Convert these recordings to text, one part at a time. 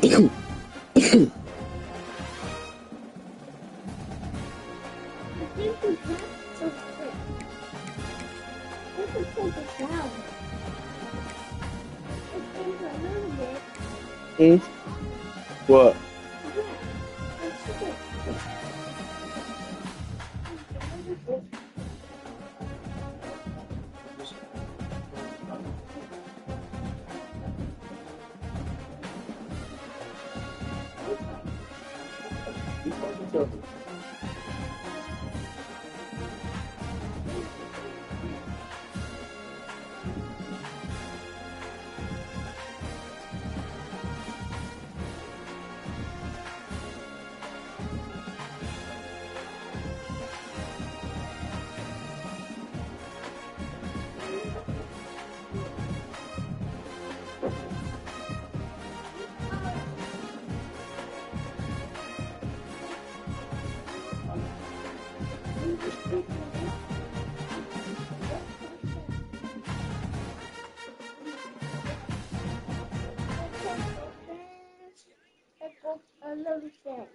think we have to fit. We can take it down. It seems a little bit. What? Yeah, let's do it. A little thing.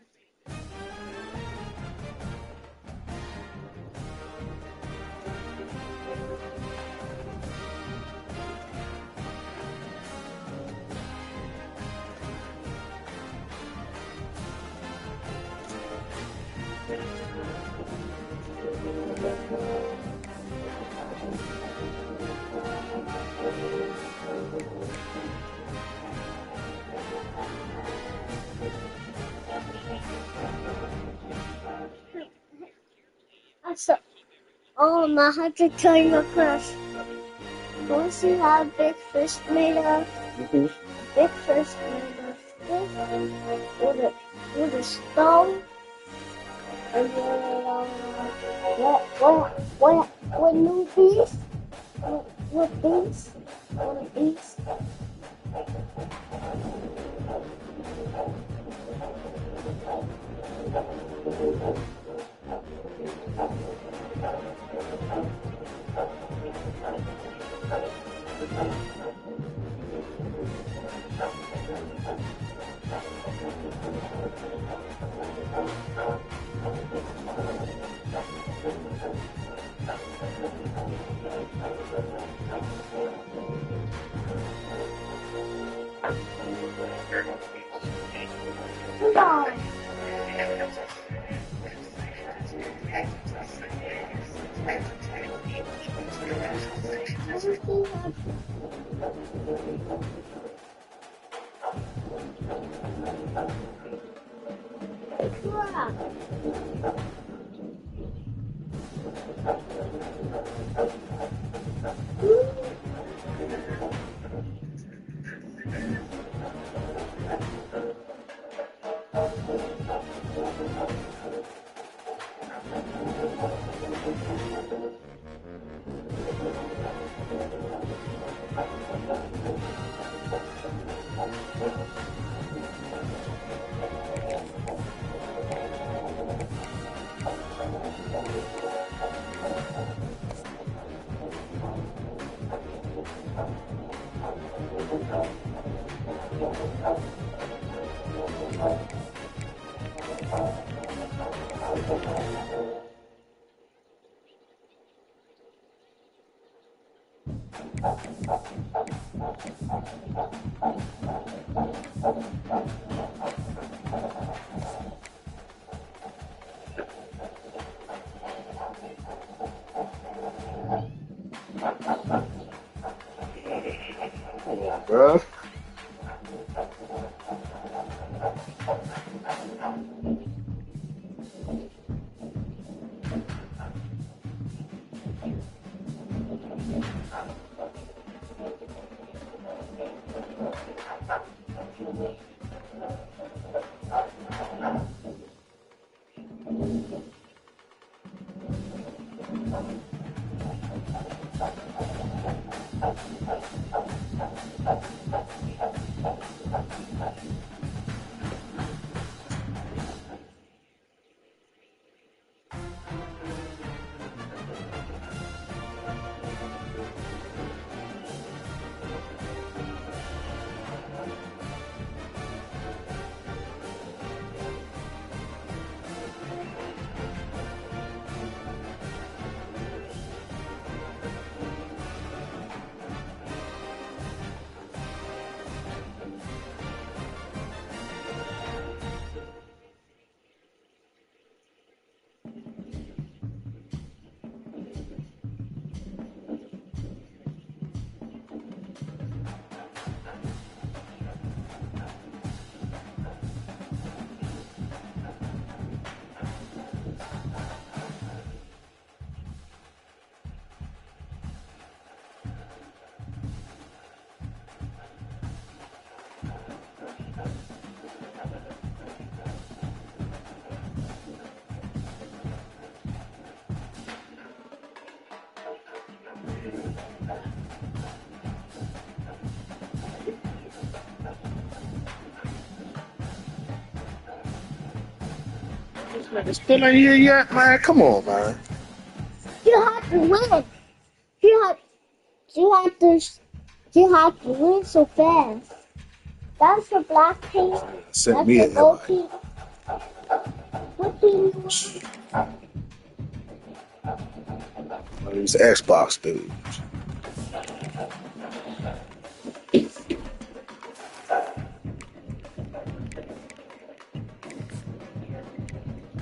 So, I have to tell you a question. Want to see how a big fish made of? Big fish made of fish with a stone and then what new beast? What beast? What a beast? Bye. Bruh. Nigga still ain't here yet, man. Come on, man. You have to win. You have to win so fast. That's the black team. Sent That's me the an gold invite. team. What team? These Xbox dudes.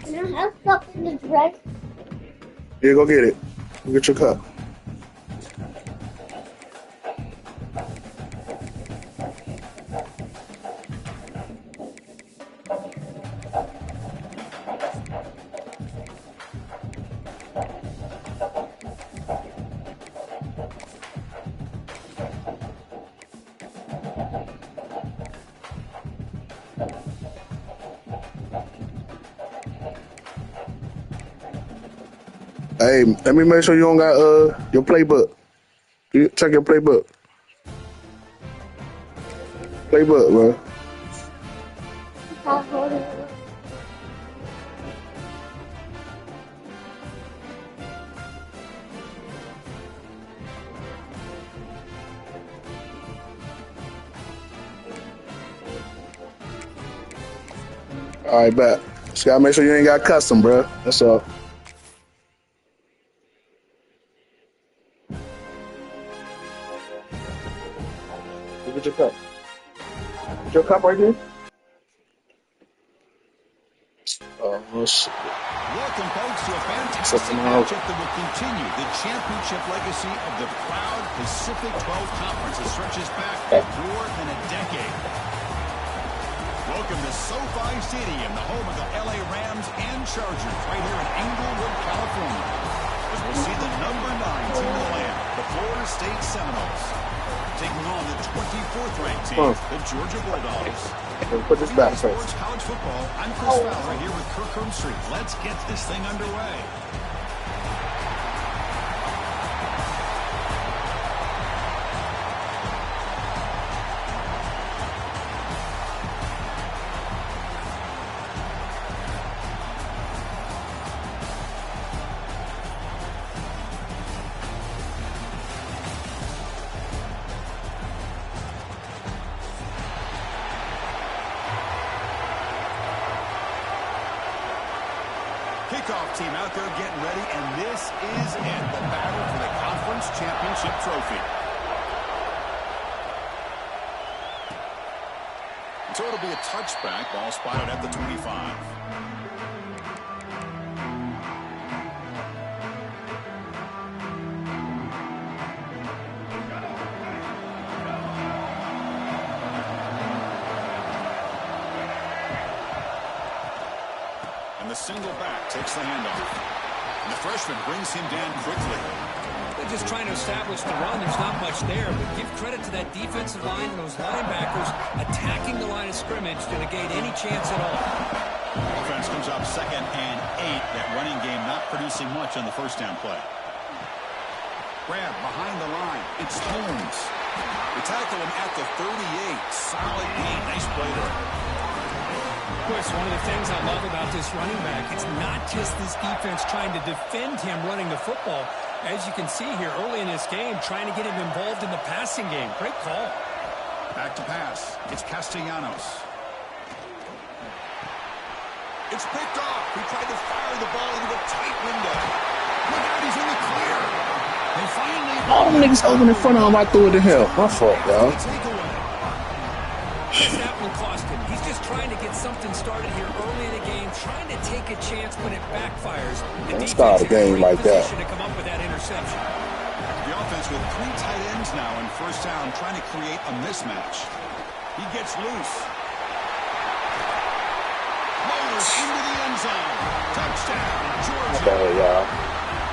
Can I have something to drink? Here, go get it. Go get your cup. Hey, let me make sure you don't got your playbook. Check your playbook. Playbook, bro. I'll hold it. All right, bet. Just gotta make sure you ain't got custom, bro. That's all. Look at your cup. Is your cup right there? Oh, shit. Welcome, folks, to a fantastic Something else. matchup that will continue the championship legacy of the proud Pacific 12 Conference that stretches back more than a decade. Welcome to SoFi Stadium, the home of the LA Rams and Chargers, right here in Inglewood, California. As we'll see the number 9 team in the land, the Florida State Seminoles, taking on the 24th ranked team, the Georgia Bulldogs. Put this back Sports first. College Football. I'm Chris Fowler here with Kirk Street. Let's get this thing underway. Kickoff team out there getting ready, and this is it, the battle for the conference championship trophy. So it'll be a touchback, ball spotted at the 25. The single back takes the handoff. And the freshman brings him down quickly. They're just trying to establish the run. There's not much there, but give credit to that defensive line and those linebackers attacking the line of scrimmage to negate any chance at all. Offense comes up 2nd and 8. That running game not producing much on the first down play. Grab behind the line. It's Holmes. They tackle him at the 38. Solid gain. Nice play there. Chris, one of the things I love about this running back, it's not just this defense trying to defend him running the football. As you can see here early in this game, trying to get him involved in the passing game. Great call. Back to pass. It's Castellanos. It's picked off. He tried to fire the ball into a tight window. Look out, he's in the clear. They finally... All them niggas open in front of him, I threw it to him. My fault, y'all. That one cost him. He's just trying to get something started here early in the game, trying to take a chance, but it backfires. The Don't start a game like that. To come up with that interception. The offense with 3 tight ends now in first down, trying to create a mismatch. He gets loose. Motors into the end zone. Touchdown, Georgia. Okay, y'all.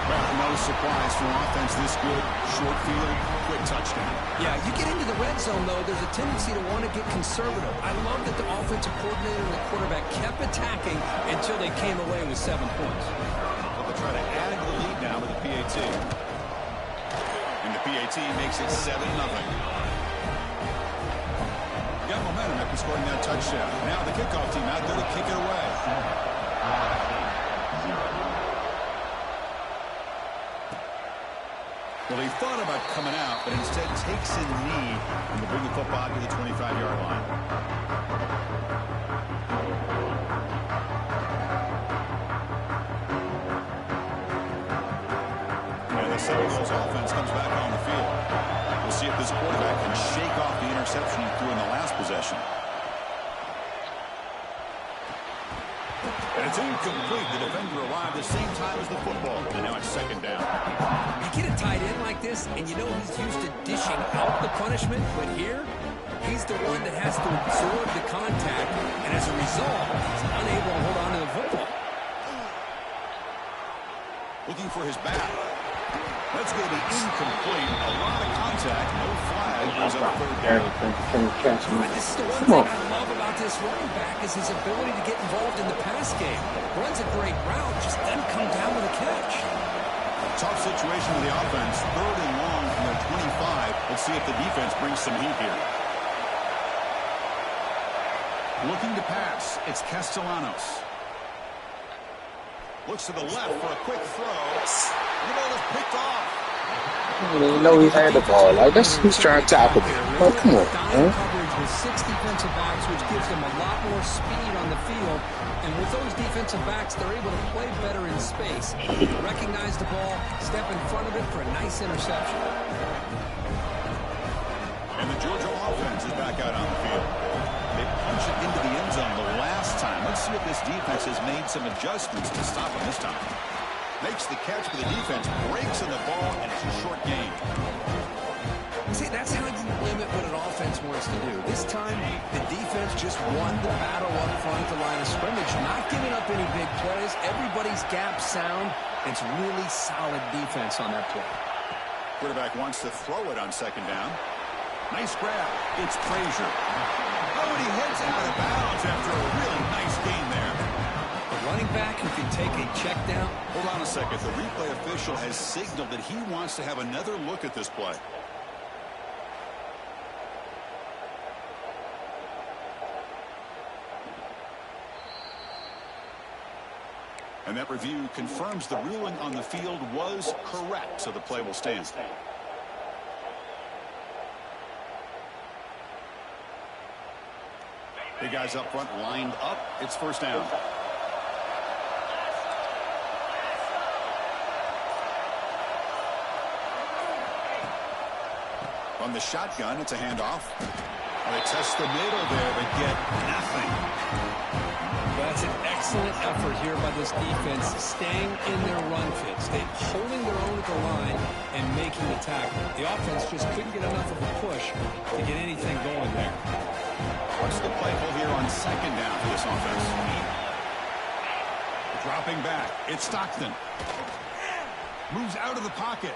Well, no surprise for offense this good. Short field, quick touchdown. Yeah, you get into the red zone, though, there's a tendency to want to get conservative. I love that the offensive coordinator and the quarterback kept attacking until they came away with 7 points. Well, they'll try to add to the lead now with the PAT. And the PAT makes it 7-0. Got momentum after scoring that touchdown. Now the kickoff team out there to kick it away. Well, he thought about coming out, but instead takes a knee and will bring the football to the 25-yard line. And the Seminoles offense comes back on the field. We'll see if this quarterback can shake off the interception he threw in the last possession. And it's incomplete. The defender arrived the same time as the football. And now it's second down. You get a tight end like this, and you know he's used to dishing out the punishment, but here, he's the one that has to absorb the contact, and as a result, he's unable to hold on to the football. Looking for his back. That's going to be incomplete. A lot of contact. No flag. Brings up third down. This is the one thing I love about this running back is his ability to get involved in the pass game. Runs a great route, just doesn't come down with a catch. Tough situation with the offense. Third and long from their 25. Let's see if the defense brings some heat here. Looking to pass. It's Castellanos. Looks to the left for a quick throw. The ball is picked off. I didn't know he had the ball. Like, he's trying to tackle me. Oh, come on, man. Coverage with 6 defensive backs, which gives them a lot more speed on the field. And with those defensive backs, they're able to play better in space. Recognize the ball, step in front of it for a nice interception. And the Georgia offense is back out on the field. They punch it into the end zone the last time. Let's see if this defense has made some adjustments to stop him this time. Makes the catch for the defense, breaks in the ball, and it's a short gain. See, that's how you limit what an offense wants to do. This time, the defense just won the battle up front at the line of scrimmage, not giving up any big plays. Everybody's gap sound. It's really solid defense on that play. Quarterback wants to throw it on second down. Nice grab. It's Frazier. Oh, and he heads out of bounds after a really nice gain there. A running back who can take a check down. Hold on a second. The replay official has signaled that he wants to have another look at this play. And that review confirms the ruling on the field was correct, so the play will stand. Big guys up front lined up. It's first down. From the shotgun, it's a handoff. They test the middle there, but get nothing. That's an excellent effort here by this defense, staying in their run fit, staying holding their own at the line and making the tackle. The offense just couldn't get enough of a push to get anything going there. What's the play call here on second down for this offense? Dropping back. It's Stockton. Moves out of the pocket.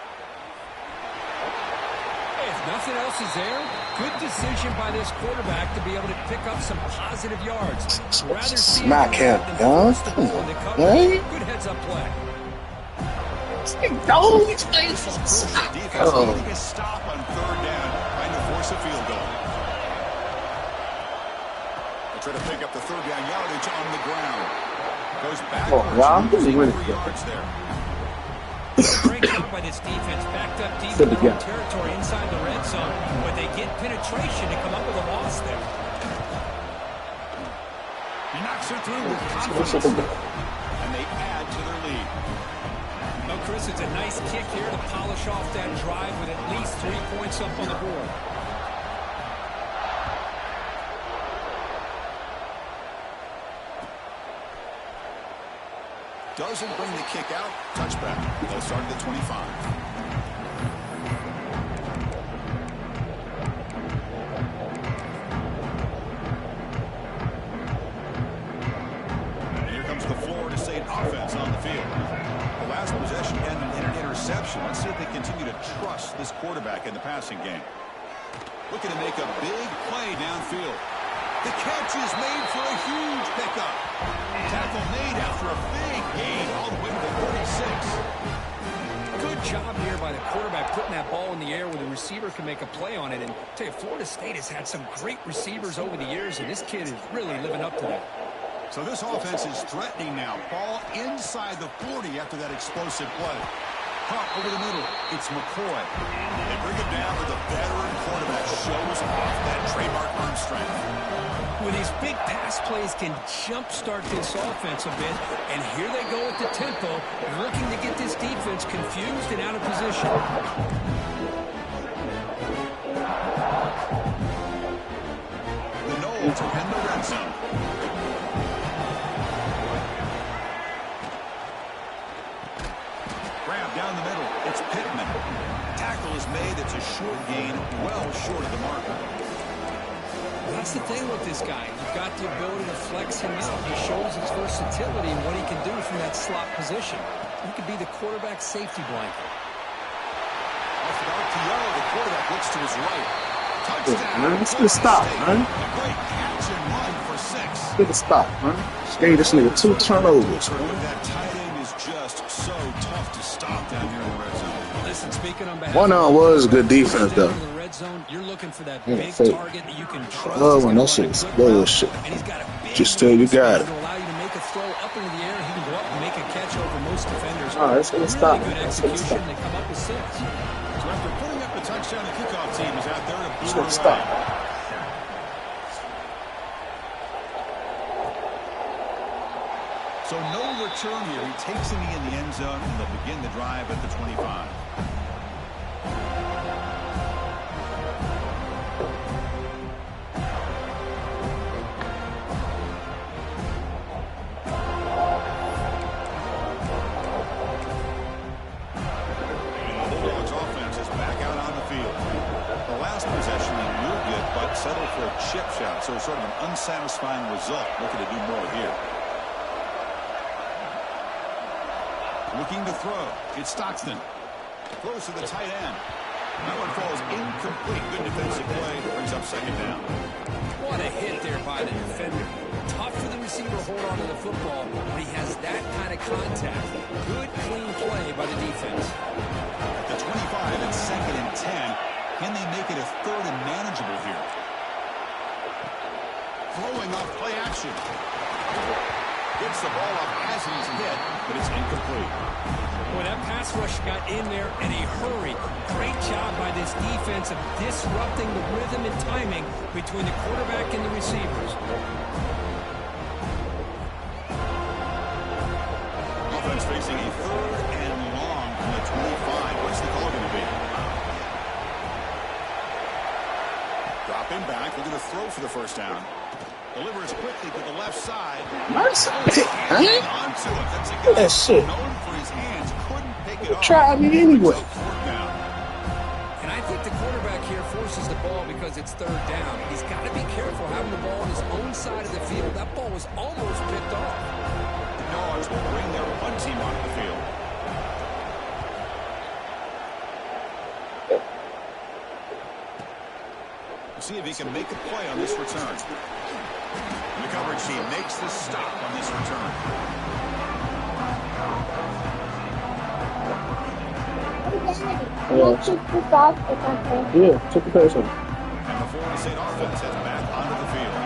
If nothing else is there, good decision by this quarterback to be able to pick up some positive yards. Rather smack him, huh? Good heads-up play. No, he's playing for defense needing a stop on third down, trying to force a field goal. They try to pick up the third down yardage on the ground. Goes backwards, losing 3 yards there. Great job by this defense, backed up deep in their own territory inside the red zone, but they get penetration to come up with a loss there. He knocks it through with confidence, and they add to their lead. Oh, Chris, it's a nice kick here to polish off that drive with at least 3 points up on the board. Doesn't bring the kick out. Touchback. They'll start at the 25. And here comes the Florida State offense on the field. The last possession ended in an interception. Let's see if they continue to trust this quarterback in the passing game. Looking to make a big play downfield. The catch is made for a huge pickup. Tackle made after a big gain all the way to the 36. Good job here by the quarterback putting that ball in the air where the receiver can make a play on it. And I'll tell you, Florida State has had some great receivers over the years, and this kid is really living up to that. So this offense is threatening now. Ball inside the 40 after that explosive play. Caught over the middle. It's McCoy. They bring it down, but the veteran quarterback shows off that trademark arm strength. With these big pass plays can jumpstart this offense a bit. And here they go at the tempo, looking to get this defense confused and out of position. The Noles are in the red zone. Grab down the middle. It's Pittman. Tackle is made. It's a short gain, well short of the marker. That's the thing with this guy. You've got the ability to flex him out. He shows his versatility and what he can do from that slot position. He could be the quarterback safety blanket. Off the RPO, the quarterback looks to his right. Touchdown. Man, it's gonna stop, man. A great catch and run for 6. Get a stop, man. Just gave this nigga 2 turnovers, man. That tight end is just so tough to stop down here in the red zone. Listen, speaking on behalf One on was good defense, though. in the red zone, you're looking for that Yeah, big fake. target that you can trust. Oh, is when gonna that shit run a is good bullshit. route, and he's got a big Just tell you got it. to allow you to make a throw up into the air. He can go up and make a catch over most defenders. All right, it's gonna Really stop. good It's gonna execution. stop. They come up with 6. So after putting up the touchdown, the kickoff team is out there to It's boot gonna it stop. away. So no return here. He takes a knee in the end zone, and they'll begin the drive at the 25. And the Bulldogs offense is back out on the field. The last possession they moved it, but settled for a chip shot, so sort of an unsatisfying result. Looking to do more here. Looking to throw. It's Stockton. Throws to the tight end. That one falls incomplete. Good defensive play. Brings up second down. What a hit there by the defender. Tough for the receiver to hold on to the football when he has that kind of contact. Good, clean play by the defense. At the 25, it's 2nd and 10. Can they make it a 3rd and manageable here? Throwing off play action. Gets the ball off as he's hit, but it's incomplete. Boy, that pass rush got in there in a hurry. Great job by this defense of disrupting the rhythm and timing between the quarterback and the receivers. Offense facing a 3rd and long from the 25. What's the call going to be? Dropping back, looking to throw for the first down. Delivers quickly to the left side. Nice pick, man. Onto it. That's a Look at guy that shit. known for his hands. Couldn't pick it off. Try me anyway. And I think the quarterback here forces the ball because it's 3rd down. He's got to be careful having the ball on his own side of the field. That ball was almost picked off. The Dogs will bring their punt team onto the field. See if he can make a play on this return. The coverage team makes the stop on this return. Took the dog to something. Yeah, took the person. And the Florida State offense heads back onto the field.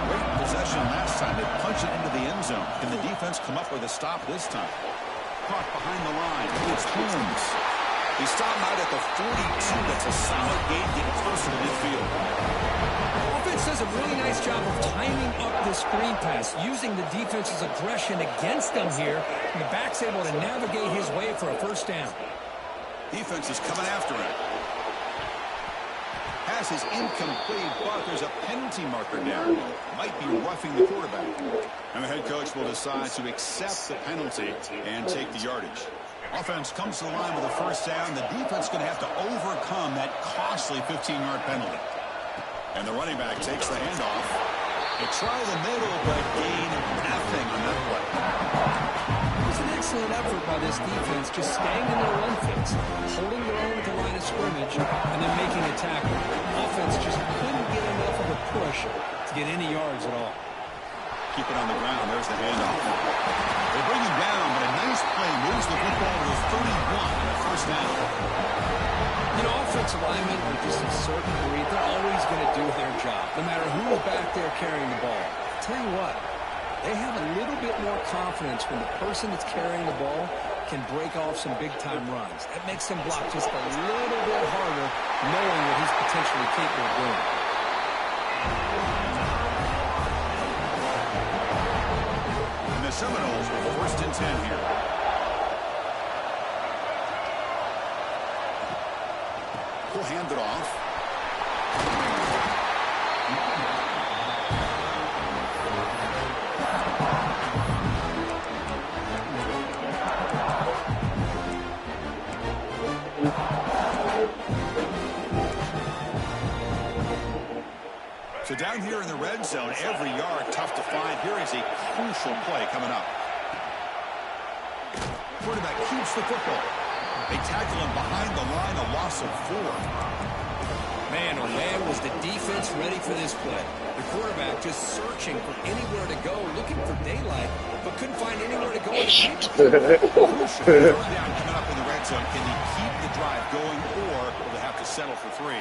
Great possession last time. They punch it into the end zone. Can the defense come up with a stop this time? Caught behind the line. It's Holmes. He stopped out at the 42. That's a solid gain getting closer to midfield. Offense does a really nice job of timing up this screen pass, using the defense's aggression against them here. And the back's able to navigate his way for a first down. Defense is coming after him. Pass is incomplete, but there's a penalty marker down. Might be roughing the quarterback. And the head coach will decide to accept the penalty and take the yardage. Offense comes to the line with a first down. The defense is going to have to overcome that costly 15-yard penalty. And the running back takes the handoff. They try the middle, but gain nothing on that play. It was an excellent effort by this defense, just staying in their run fits, holding their own at the line of scrimmage, and then making a tackle. Offense just couldn't get enough of a push to get any yards at all. Keep it on the ground. There's the handoff. They bring him down, but a nice play moves the football to 31 and a first down. You know, offensive linemen are just a certain breed. They're always going to do their job, no matter who's back there carrying the ball. I'll tell you what, they have a little bit more confidence when the person that's carrying the ball can break off some big-time runs. That makes him block just a little bit harder, knowing what he's potentially capable of doing. And the Seminoles with 1st and 10 here. He'll hand it off. So down here in the red zone, every yard tough to find. Here is a crucial play coming up. Quarterback keeps the football. They tackle him behind the line, a loss of 4. Man, oh man, was the defense ready for this play. The quarterback just searching for anywhere to go, looking for daylight, but couldn't find anywhere to go. Crucial third down coming up in the red zone. Can he keep the drive going, or will they have to settle for 3?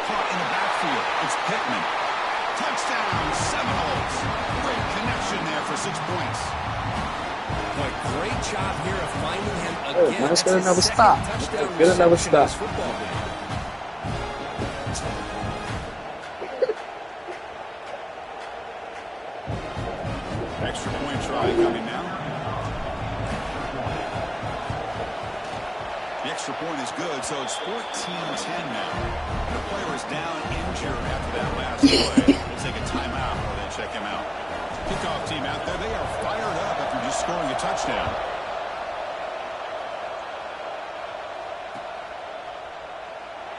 Caught in the backfield. It's Pittman. Touchdown, Seminoles. Great connection there for 6 points. Boy, great job here of finding him again. Let's get another stop. Get another stop. Extra point try coming now. The extra point is good, so it's 14-10 now. The player is down injured after that last play. We'll take a timeout or they check him out. Kickoff team out there. They are fired up after just scoring a touchdown.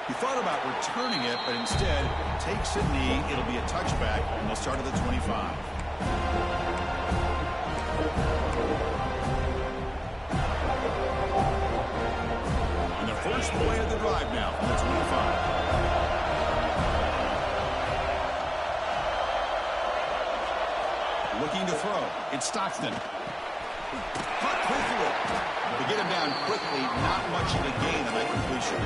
He thought about returning it, but instead takes a knee. It'll be a touchback, and they'll start at the 25. And the first play of the drive now from the 25. Looking to throw. It's Stockton. Caught quickly. To get him down quickly, not much of a gain on that completion.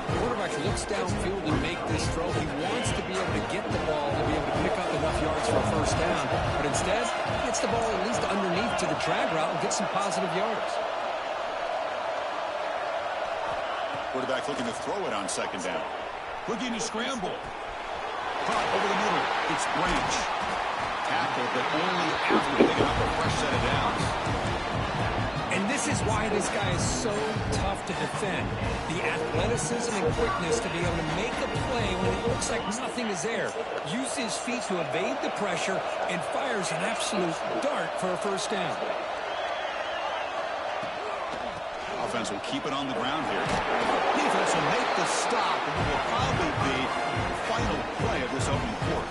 The quarterback looks downfield to make this throw. He wants to be able to get the ball to be able to pick up enough yards for a first down. But instead, he gets the ball at least underneath to the drag route and gets some positive yards. Quarterback looking to throw it on 2nd down. Looking to scramble. Caught over the middle. It's Branch. Tackle, but only after picking up a fresh set of downs. And this is why this guy is so tough to defend. The athleticism and quickness to be able to make a play when it looks like nothing is there. Uses his feet to evade the pressure and fires an absolute dart for a first down. Offense will keep it on the ground here. Defense will make the stop, and it will probably be the final play of this opening quarter.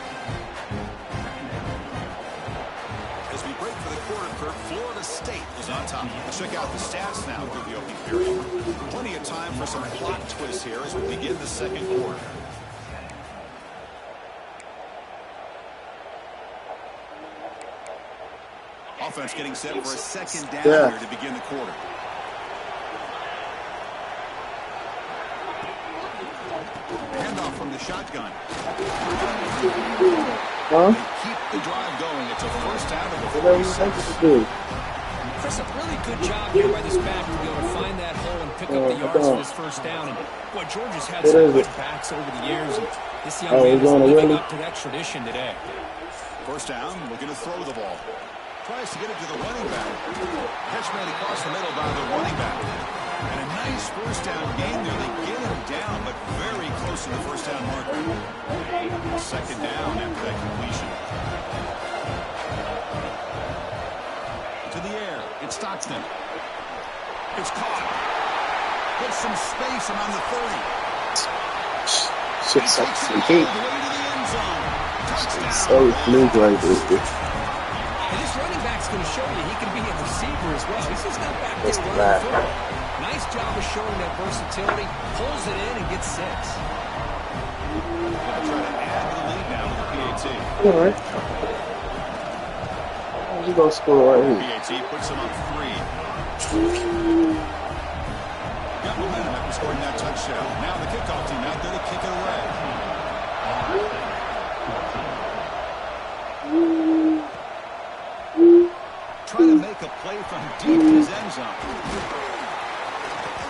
As we break for the quarter, Kurt, Florida State is on top. Let's check out the stats now through the opening period. Plenty of time for some plot twists here as we begin the 2nd quarter. Offense getting set for a 2nd down here to begin the quarter. Handoff from the shotgun. Keep the drive going. It's a first out of the 46. Chris, a really good job here by this back to be able to find that hole and pick up the yards for this first down. And boy, Georgia's had some good backs over the years, and this young man is living up to that tradition today. First down, looking to throw the ball. Tries to get it to the running back. Catch made across the middle by the running back. And a nice first down gain there. They get him down, but very close to the first down marker. 2nd down after that completion. To the air. It's Stockton. It's caught. Puts some space around the 30. Shit sucks. He can't. So blue right there. And this running back's going to show you he can be a receiver as well. He's just not back there running the football. Nice job of showing that versatility. Pulls it in and gets 6. Going to try to add to the lead now with the PAT. All right. He's going to score right here. PAT puts him up 3. Got momentum after scoring that touchdown. Now the kickoff team out there to kick it away. Trying to make a play play from deep in his end zone.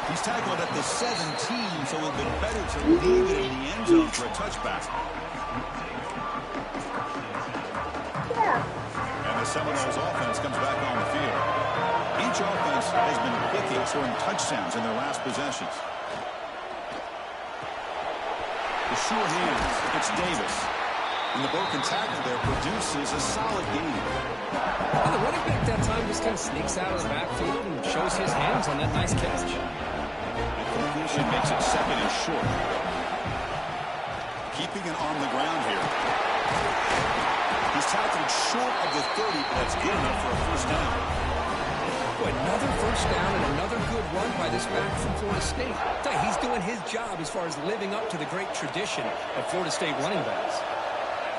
He's tackled at the 17, so it would have been better to leave it in the end zone for a touchback. And the Seminoles offense comes back on the field. Each offense has been picking, scoring touchdowns in their last possessions. The short hands, it's Davis. And the broken tackle there produces a solid gain. Well, the running back that time just kind of sneaks out of the backfield and shows his hands on that nice catch. The completion makes it second and short. Keeping it on the ground here. He's tackled short of the 30, but that's good enough for a first down. Boy, another first down and another good run by this back from Florida State. He's doing his job as far as living up to the great tradition of Florida State running backs.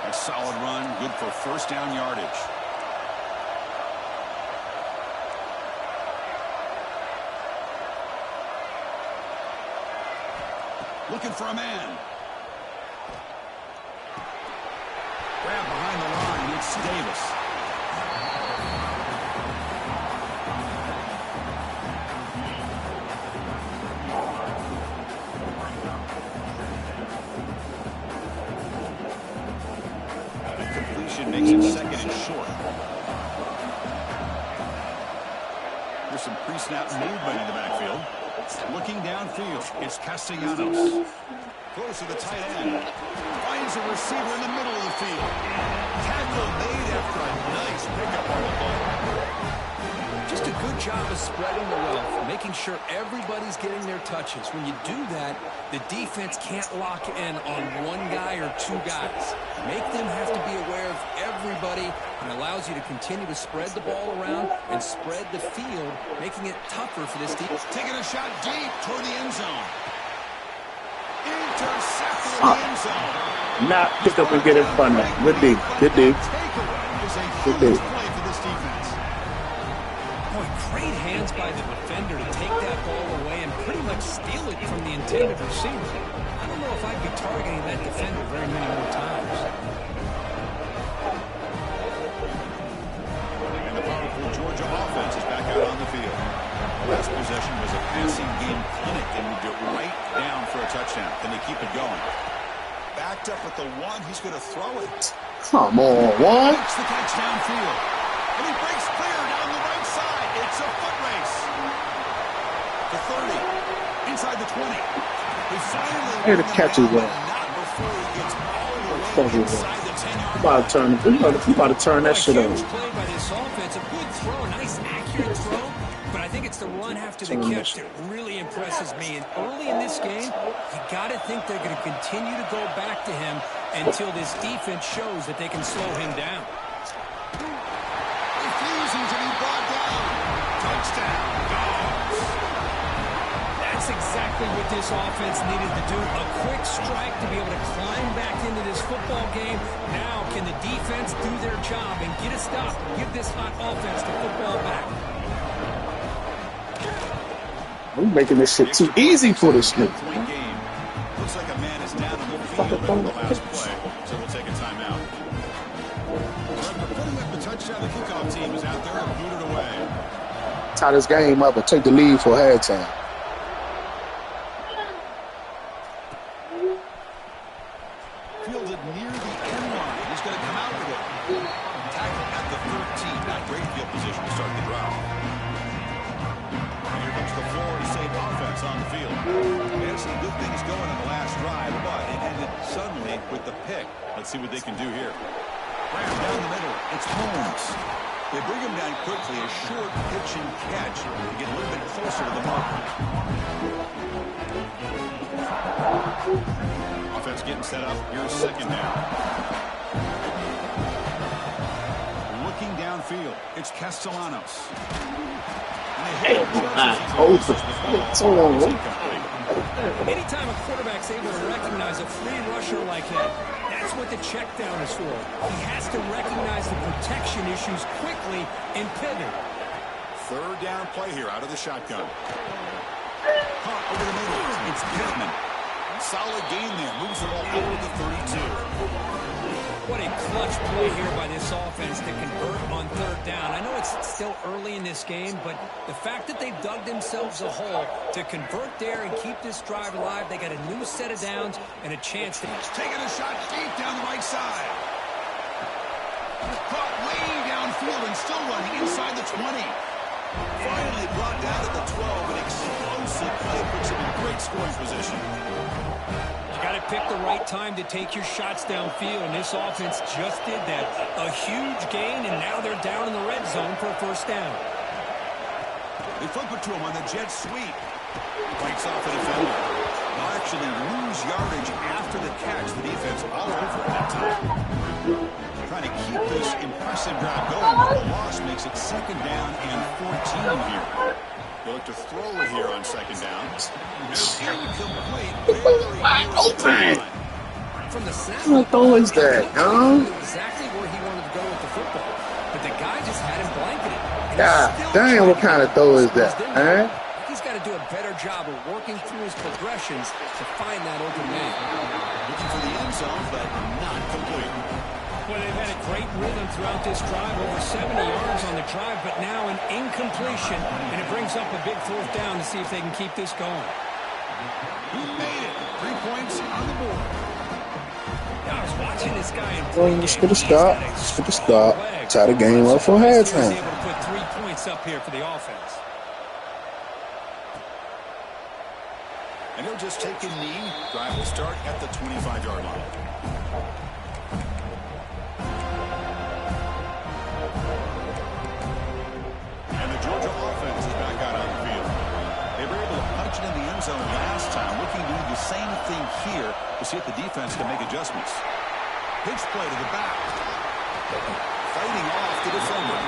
A solid run, good for first down yardage. Looking for a man. Grab behind the line, it's Davis. Makes it second and short. There's some pre-snap movement in the backfield. Looking downfield, it's Castellanos. Close to the tight end. Finds a receiver in the middle of the field. Tackle made after a nice pickup on the ball. Just a good job of spreading the wealth, making sure everybody's getting their touches. When you do that, the defense can't lock in on one guy or two guys. Make them have to be aware of everybody, and allows you to continue to spread the ball around and spread the field, making it tougher for this team. Taking a shot deep toward the end zone. Intercepted in the end zone. Not pick up and get in front of him. Good dig. Good dig. Takeaway is a Good huge dig. play for this defense. Boy, great hands by the defender to take that ball away and pretty much steal it from the intended receiver. I don't know if I'd be targeting that defender very many more times. And the powerful Georgia offense is back out on the field. The last possession was a passing game clinic. They moved it right down for a touchdown. Then they keep it going. Backed up at the one. He's going to throw it. Come on, one. Makes the catch downfield. And he breaks clear down the right side. It's a foot race. The 30. Inside the 20. He finally Here the catch is not before he gets all the way inside the 10-yard line. You about to turn that shit on. Huge play by this offense. A good throw, a nice accurate throw. But I think it's the run after the catch that really impresses me. And early in this game, you got to think they're going to continue to go back to him until this defense shows that they can slow him down. Refusing to be brought down. Touchdown. Dogs. That's exactly what this offense needed to do. A quick strike to be able to climb back into this football game. Now, can the defense do their job and get a stop? Give this hot offense the football back. We're making this shit too easy for this nigga. Point game. Looks like a man is down on the field in the last play, so we'll take a timeout. After putting up the touchdown, the kickoff team is out there and booted away. Tie this game up and take the lead for halftime. Fielded near the end line. He's going to come out with it. Tackle at the 13. Not great field position to start the drive. Here comes the Florida State offense on the field. They had some good things going in the last drive, but it ended suddenly with the pick. Let's see what they can do here. Ram down the middle. It's Holmes. They bring him down quickly. A short pitch and catch to get a little bit closer to the mark. Offense getting set up. Here's second down. Looking downfield. It's Castellanos. Anytime a quarterback's able to recognize a free rusher like that, that's what the check down is for. He has to recognize the protection issues quickly and pivot. Third down play here out of the shotgun. Caught over the middle. It's Pittman. Solid gain there. Moves the ball out of the 32. What a clutch play here by this offense to convert on third down. I know it's still early in this game, but the fact that they've dug themselves a hole to convert there and keep this drive alive, they got a new set of downs and a chance to... Taking a shot deep down the right side. Caught way downfield and still running inside the 20. Finally brought down at the 12. An explosive play puts him in great scoring position. Got to pick the right time to take your shots downfield, and this offense just did that. A huge gain, and now they're down in the red zone for a first down. They flip it to him on the jet sweep. Breaks off the defender. They'll actually lose yardage after the catch. The defense all over at that time. Trying to keep this impressive drive going, but the loss makes it second down and 14 here. They'll look to throw it here on second down. From the snap, What throw is that, huh? exactly where he wanted to go with the football, but the guy just had him blanketed. God damn, what kind of throw is that, huh? He's got to do a better job of working through his progressions to find that open man. Looking for the end zone, but not complete. Well, they've had a great rhythm throughout this drive, over 70 yards on the drive, but now an incompletion, and it brings up a big fourth down to see if they can keep this going. He made it. 3 points on the board. Now, I was watching this guy in Well, let's get a stop. Let's get a stop. Tie the game up for He was halftime. able to put 3 points up here for the offense. And he'll just take a knee. Drive will start at the 25-yard line. And the Georgia offense is back out on the field. They were able to punch it in the end zone last time, looking to do the same thing here to see if the defense can make adjustments. Pitch play to the back. Fighting off the defender.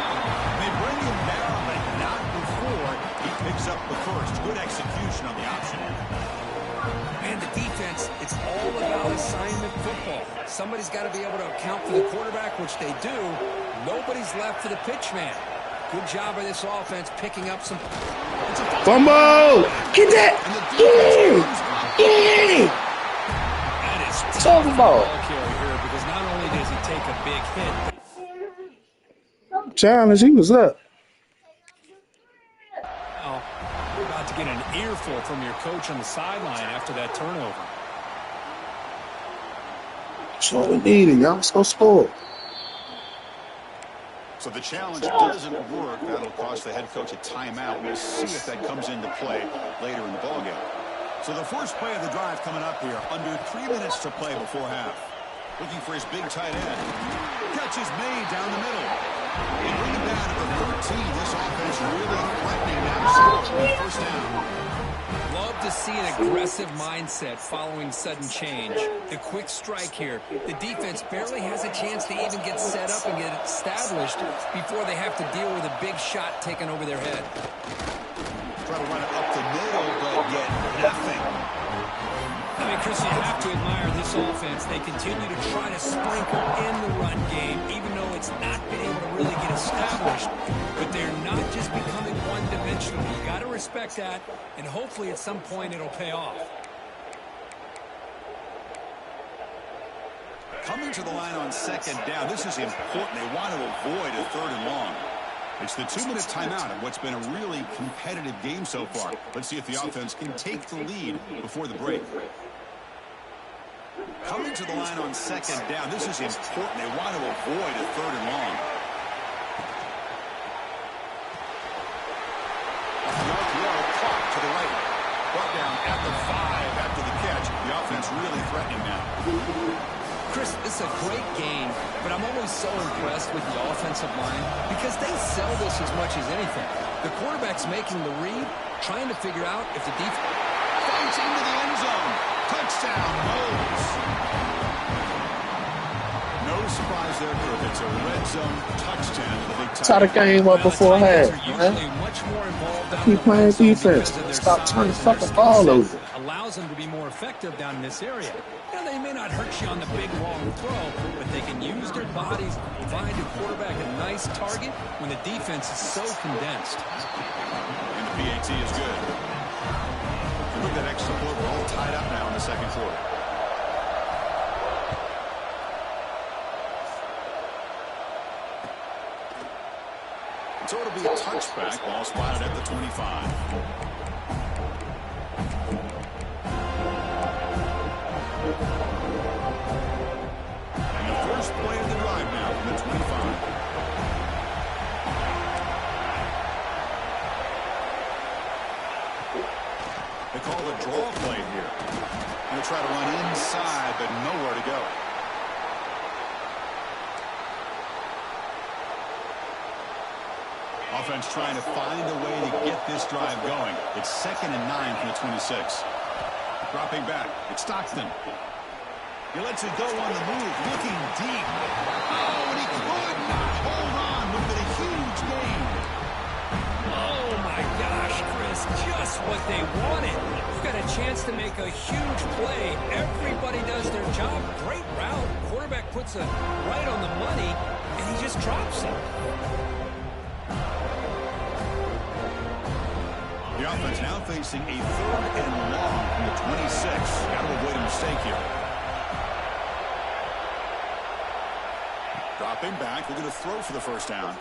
They bring him down, but not before he picks up the first. Good execution on the option. And the defense, it's all about assignment football. Somebody's got to be able to account for the quarterback, which they do. Nobody's left for the pitch man. Good job by this offense picking up some... Fumble! Get that! Yeah! Yeah! That is Talking about. ball carry here, because not only does he take a big hit... Challenge, he was up. Oh, you're about to get an earful from your coach on the sideline after that turnover. That's all we needed, y'all. Let's go score. So the challenge doesn't work. That'll cost the head coach a timeout. We'll see if that comes into play later in the ballgame. So the first play of the drive coming up here. Under 3 minutes to play before half. Looking for his big tight end. Catch is made down the middle. They bring him down to the 13. This offense really threatening now. First down. Love to see an aggressive mindset following sudden change. The quick strike here. The defense barely has a chance to even get set up and get established before they have to deal with a big shot taken over their head. Try to run it up the middle, but get nothing. I mean, Chris, you have to admire this offense. They continue to try to sprinkle in the run game, even though it's not been able to really get established. But they're not just becoming one-dimensional. You got to respect that, and hopefully at some point it'll pay off. Coming to the line on second down. This is important. They want to avoid a third and long. It's the 2-minute timeout of what's been a really competitive game so far. Let's see if the offense can take the lead before the break. Coming to the line on second down. This is important. They want to avoid a third and long. Off the RPO, clock to the right. Brought down at the 5 after the catch. The offense really threatening now. Chris, this is a great game, but I'm always so impressed with the offensive line because they sell this as much as anything. The quarterback's making the read, trying to figure out if the defense... Fights into the end zone. Touchdown, Moles. No surprise there, Kirk. It's a red zone touchdown. Tie the game up before half, man. Much more involved down Keep the playing red zone defense. because of their Stop size turning and fucking their ball skill over. set. Allows them to be more effective down in this area. You know, they may not hurt you on the big long throw, but they can use their bodies to find a quarterback a nice target when the defense is so condensed. And the PAT is good. Look at that extra point. We're all tied up now in the second quarter. So it'll be a touchback. Ball spotted at the 25. And the first play of the drive now from the 25. They call the draw play here. Going to try to run inside, but nowhere to go. Offense trying to find a way to get this drive going. It's 2nd and 9 from the 26. Dropping back. It's Stockton. He lets it go on the move. Looking deep. Oh, and he could not hold on. Would have been a huge gain. Oh, my gosh, Chris. Just what they wanted. You've got a chance to make a huge play. Everybody does their job. Great route. Quarterback puts it right on the money, and he just drops it. The offense now facing a 3rd and long from the 26. Got to avoid a mistake here. Dropping back. We're going to throw for the first down.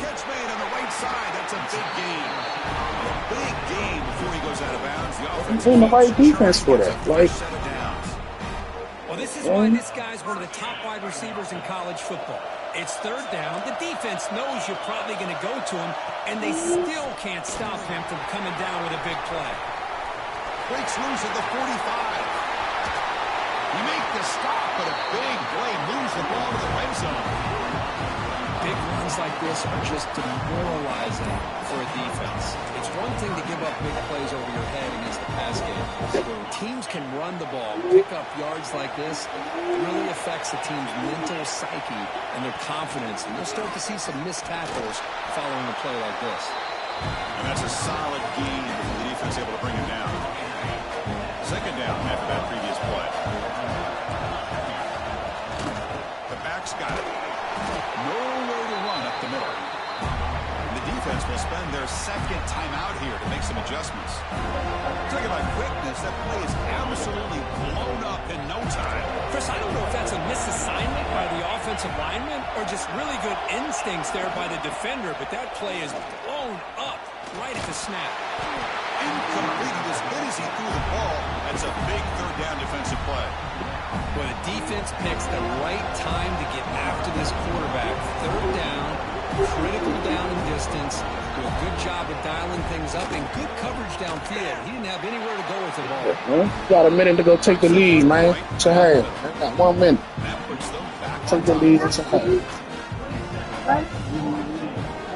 Catch made on the right side. That's a big gain. A big gain before he goes out of bounds. The offense on the right defense for that. Like, well, this is why this guy's one of the top wide receivers in college football. It's 3rd down. The defense knows you're probably going to go to him, and they still can't stop him from coming down with a big play. Breaks loose at the 45. You make the stop, but a big play moves the ball to the red zone. Big runs like this are just demoralizing for a defense. It's one thing to give up big plays over your head against the pass game. When teams can run the ball, pick up yards like this, it really affects the team's mental psyche and their confidence. And you'll start to see some missed tackles following a play like this. And that's a solid gain before the defense able to bring him down. 2nd down after that previous play. The back's got it. Nowhere to run up the middle. And the defense will spend their 2nd timeout here to make some adjustments. Talking about quickness, that play is absolutely blown up in no time. Chris, I don't know if that's a misassignment by the offensive lineman or just really good instincts there by the defender, but that play is blown up right at the snap. Incomplete. As good as he threw the ball, that's a big 3rd down defensive play. Well, the defense picks the right time to get after this quarterback. 3rd down, critical down in distance. Do a good job of dialing things up and good coverage downfield. He didn't have anywhere to go with the ball. got a minute to go take the lead, man. To have. Got 1 minute. That puts them back. Take the lead to have.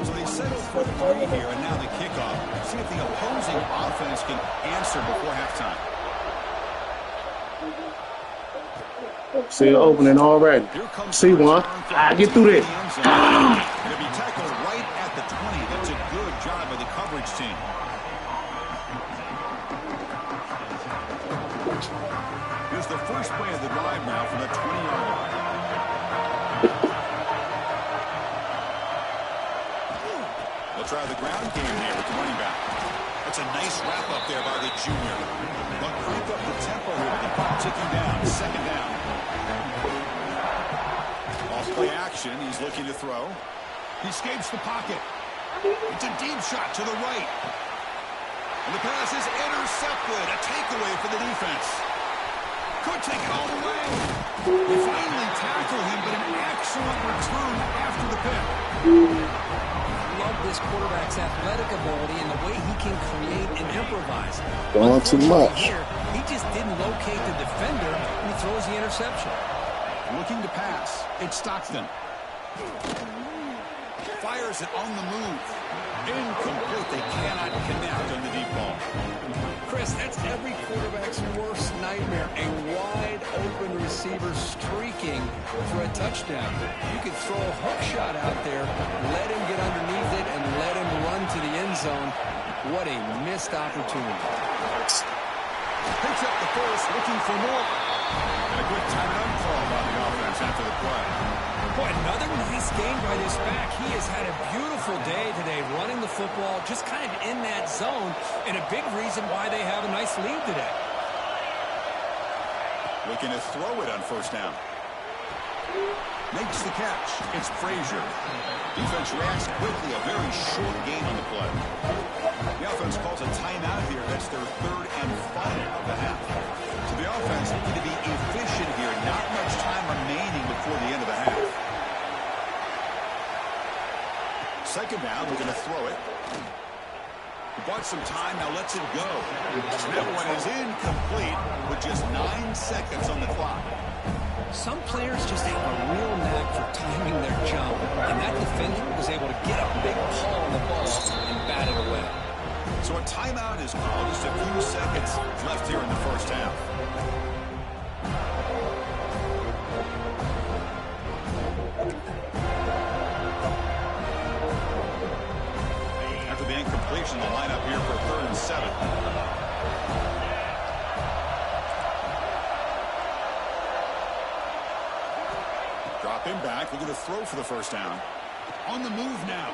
So they settle for 3 here, and now the kickoff. See if the opposing offense can answer before halftime. See it opening already. See one. Get through this. It'll be tackled right at the 20. That's a good job by the coverage team. Here's the first play of the drive now from the 20-yard line. They'll try the ground game here with the running back. That's a nice wrap-up there by the junior. They'll crank up the tempo here with the clock ticking down. 2nd down. Off play action. He's looking to throw. He escapes the pocket. It's a deep shot to the right. And the pass is intercepted. A takeaway for the defense. Could take it all the way. They finally tackle him, but an excellent return after the pick. Love this quarterback's athletic ability and the way he can create and improvise. Going too much. Here, he just didn't locate the defender and he throws the interception. Looking to pass. It's Stockton. Fires it on the move. Incomplete. They cannot connect on the deep ball. Chris, that's every quarterback's worst nightmare. A wide open receiver streaking for a touchdown. You could throw a hook shot out there, let him get underneath it, and let him run to the end zone. What a missed opportunity. Picks up the first, looking for more. And a good timeout call by the offense after the play. Boy, another nice game by this back. He has had a beautiful day today running the football, just kind of in that zone, and a big reason why they have a nice lead today. Looking to throw it on first down. Makes the catch. It's Frazier. Defense reacts quickly. A very short gain on the play. The offense calls a timeout here. That's their third and final of the half. So the offense looking to be efficient here. Not much time remaining before the end of the half. Second down, we're going to throw it. Bought some time, now lets it go. And that one is incomplete with just 9 seconds on the clock. Some players just have a real knack for timing their jump, and that defender was able to get a big paw on the ball and bat it away. So a timeout is called. Just a few seconds left here in the first half. After the incompletion, the lineup here for 3rd and 7. Drop him back. We're going to throw for the first down. On the move now.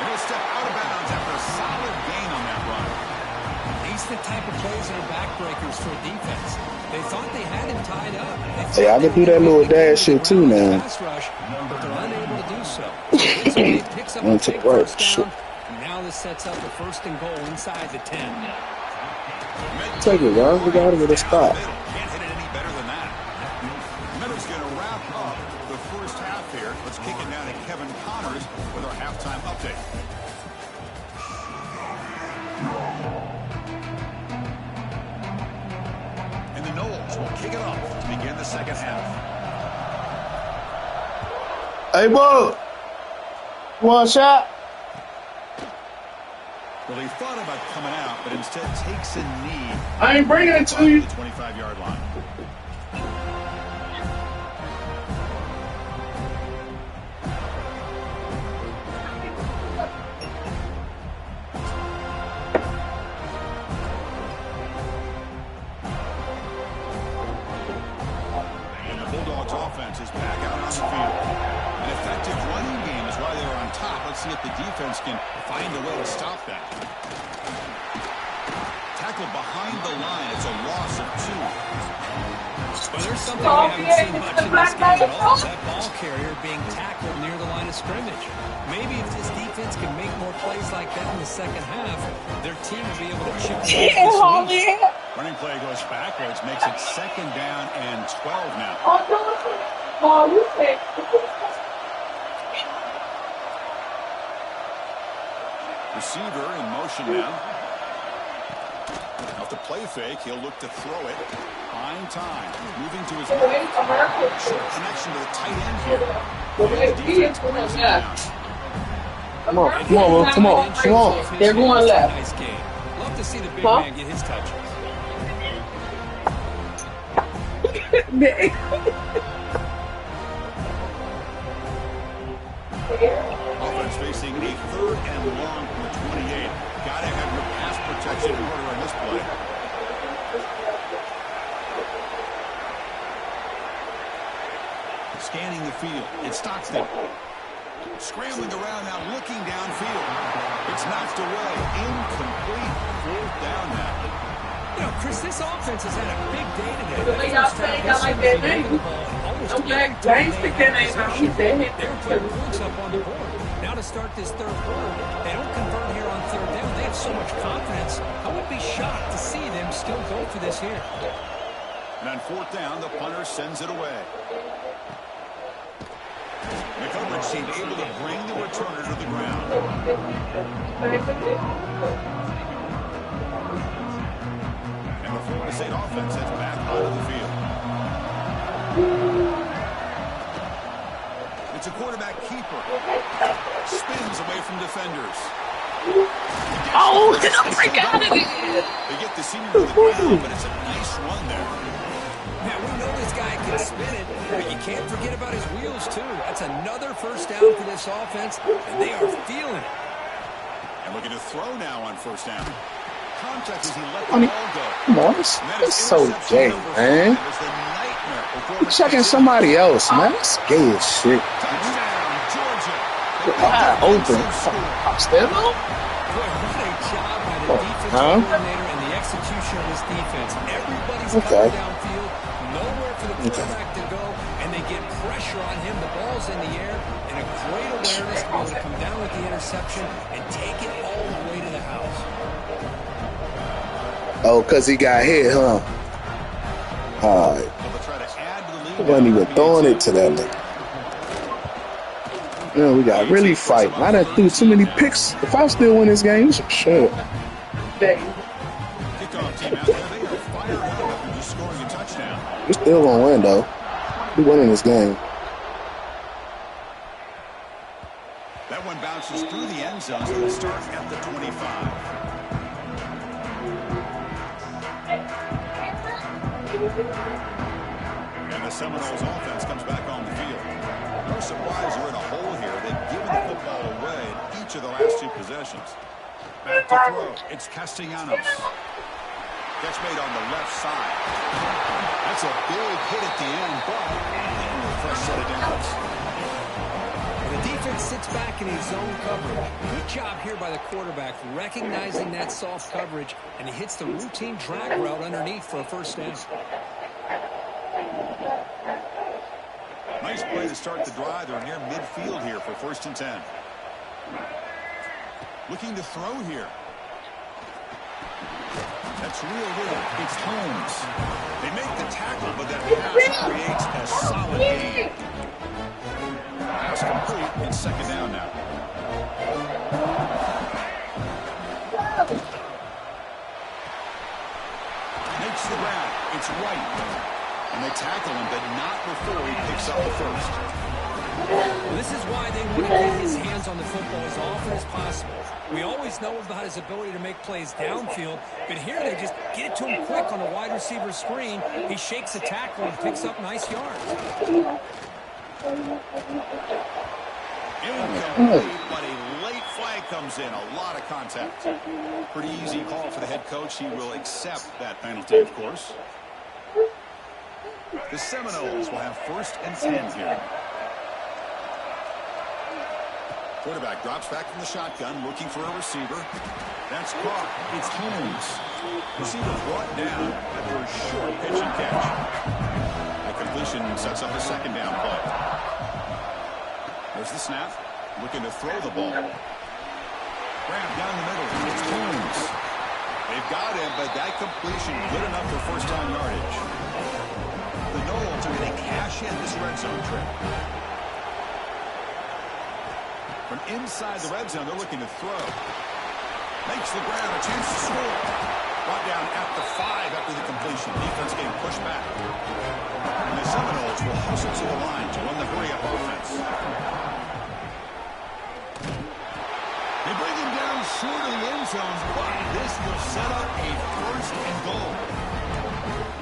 And he'll step out of bounds after a solid gain on that run. These are the type of plays that are backbreakers for a defense. They thought they had him tied up. Hey, I can do that little dash shit too now. Rush, but they're unable to do so. He picks up a big first down. Now this sets up a 1st and goal inside the 10. Take it, guys. We got to get a stop. Can't hit it any better than that. Meadow's going to wrap up the first half here. Let's kick it down to Kevin Connors with our halftime update. And the Noles will kick it off to begin the second half. Hey, Bo. One shot. Well, he thought about coming out, but instead takes a knee. I ain't bringing it to you. The 25-yard line. And the Bulldogs offense is back out on the field. An effective running game is why they were on top. Let's see if the defense can find a way to stop that. Tackle behind the line. It's a loss of 2. Well, there's something we haven't seen much in this game at all. That ball carrier being tackled near the line of scrimmage. Maybe if this defense can make more plays like that in the second half, their team will be able to chip away this week. Running play goes backwards, makes it 2nd down and 12 now. Receiver in motion now. Off the play fake, he'll look to throw it. Fine time. Moving to his left. Short connection to the tight end here. Defense brings him down. Come on, come on, come on. They're going left. Nice game. Love to see the big man get his touches. Offense facing a 3rd and long from the 28. Gotta have your pass protection in order on this play. Scanning the field. It's Stockton. Scrambling around now, looking downfield. It's knocked away. Incomplete. 4th down now. You know, Chris, this offense has had a big day today. They got like that name. No black gangster can ain't no. They were putting points up on the board. Now to start this 3rd quarter, they don't convert here on 3rd down. They have so much confidence. I would be shocked to see them still go for this here. And on 4th down, the punter sends it away. McCullough seemed able to bring the returner to the ground. And the Florida State offense heads back onto the field. It's a quarterback keeper. Spins away from defenders. Oh, did I break out of it? They get the senior to the ground, but it's a nice run there. Now, we know this guy can spin it, but you can't forget about his wheels, too. That's another 1st down for this offense, and they are feeling it. And looking to throw now on 1st down. Contact as he let the ball go. Come on, it's so gay, man. You checking somebody else, man. That's gay as shit. Touchdown, Georgia. Wide open. Stand up. Boy, what a job by the defensive coordinator and the execution of this defense. Everybody's coming downfield, nowhere for the quarterback to go, and they get pressure on him. The ball's in the air, and a great awareness to be able to come down with the interception and take it all the way to the house. Oh, because he got hit, huh? All right. I wasn't even throwing it to that nigga. Man, we got really fighting. I done threw too many picks. If I still win this game, shit. We still gonna win, though. We winning this game. That one bounces through the end zone, so it'll start at the 25. And the Seminoles offense comes back on the field. No surprise you're in a hole here. They've given the football away in each of the last two possessions. Back to throw. It's Castellanos. Catch made on the left side. That's a big hit at the end, but only for a set of downs. The defense sits back in his zone coverage. Good job here by the quarterback, recognizing that soft coverage, and he hits the routine drag route underneath for a first down. Nice play to start the drive. They're near midfield here for 1st and 10. Looking to throw here. That's real good. It's Holmes. They make the tackle, but that pass creates a solid gain. Pass complete. It's 2nd down now. Makes the ground. It's White. And they tackle him, but not before he picks up the first. Well, this is why they want to get his hands on the football as often as possible. We always know about his ability to make plays downfield, but here they just get it to him quick on a wide receiver screen. He shakes the tackle and picks up nice yards. Incomplete, but a late flag comes in. A lot of contact. Pretty easy call for the head coach. He will accept that penalty, of course. The Seminoles will have 1st and 10 here. Quarterback drops back from the shotgun, looking for a receiver. That's caught. It's Holmes. Receiver brought down after a short pitch and catch. The completion sets up a 2nd down play. There's the snap. Looking to throw the ball. Grab down the middle. It's Holmes. They've got him, but that completion good enough for 1st down yardage. The Noles are going to cash in this red zone trip. From inside the red zone, they're looking to throw. Makes the ground, a chance to score. Brought down at the 5 after the completion. Defense getting pushed back. And the Seminoles will hustle to the line to run the hurry-up offense. They bring him down short of the end zone, but this will set up a 1st and goal.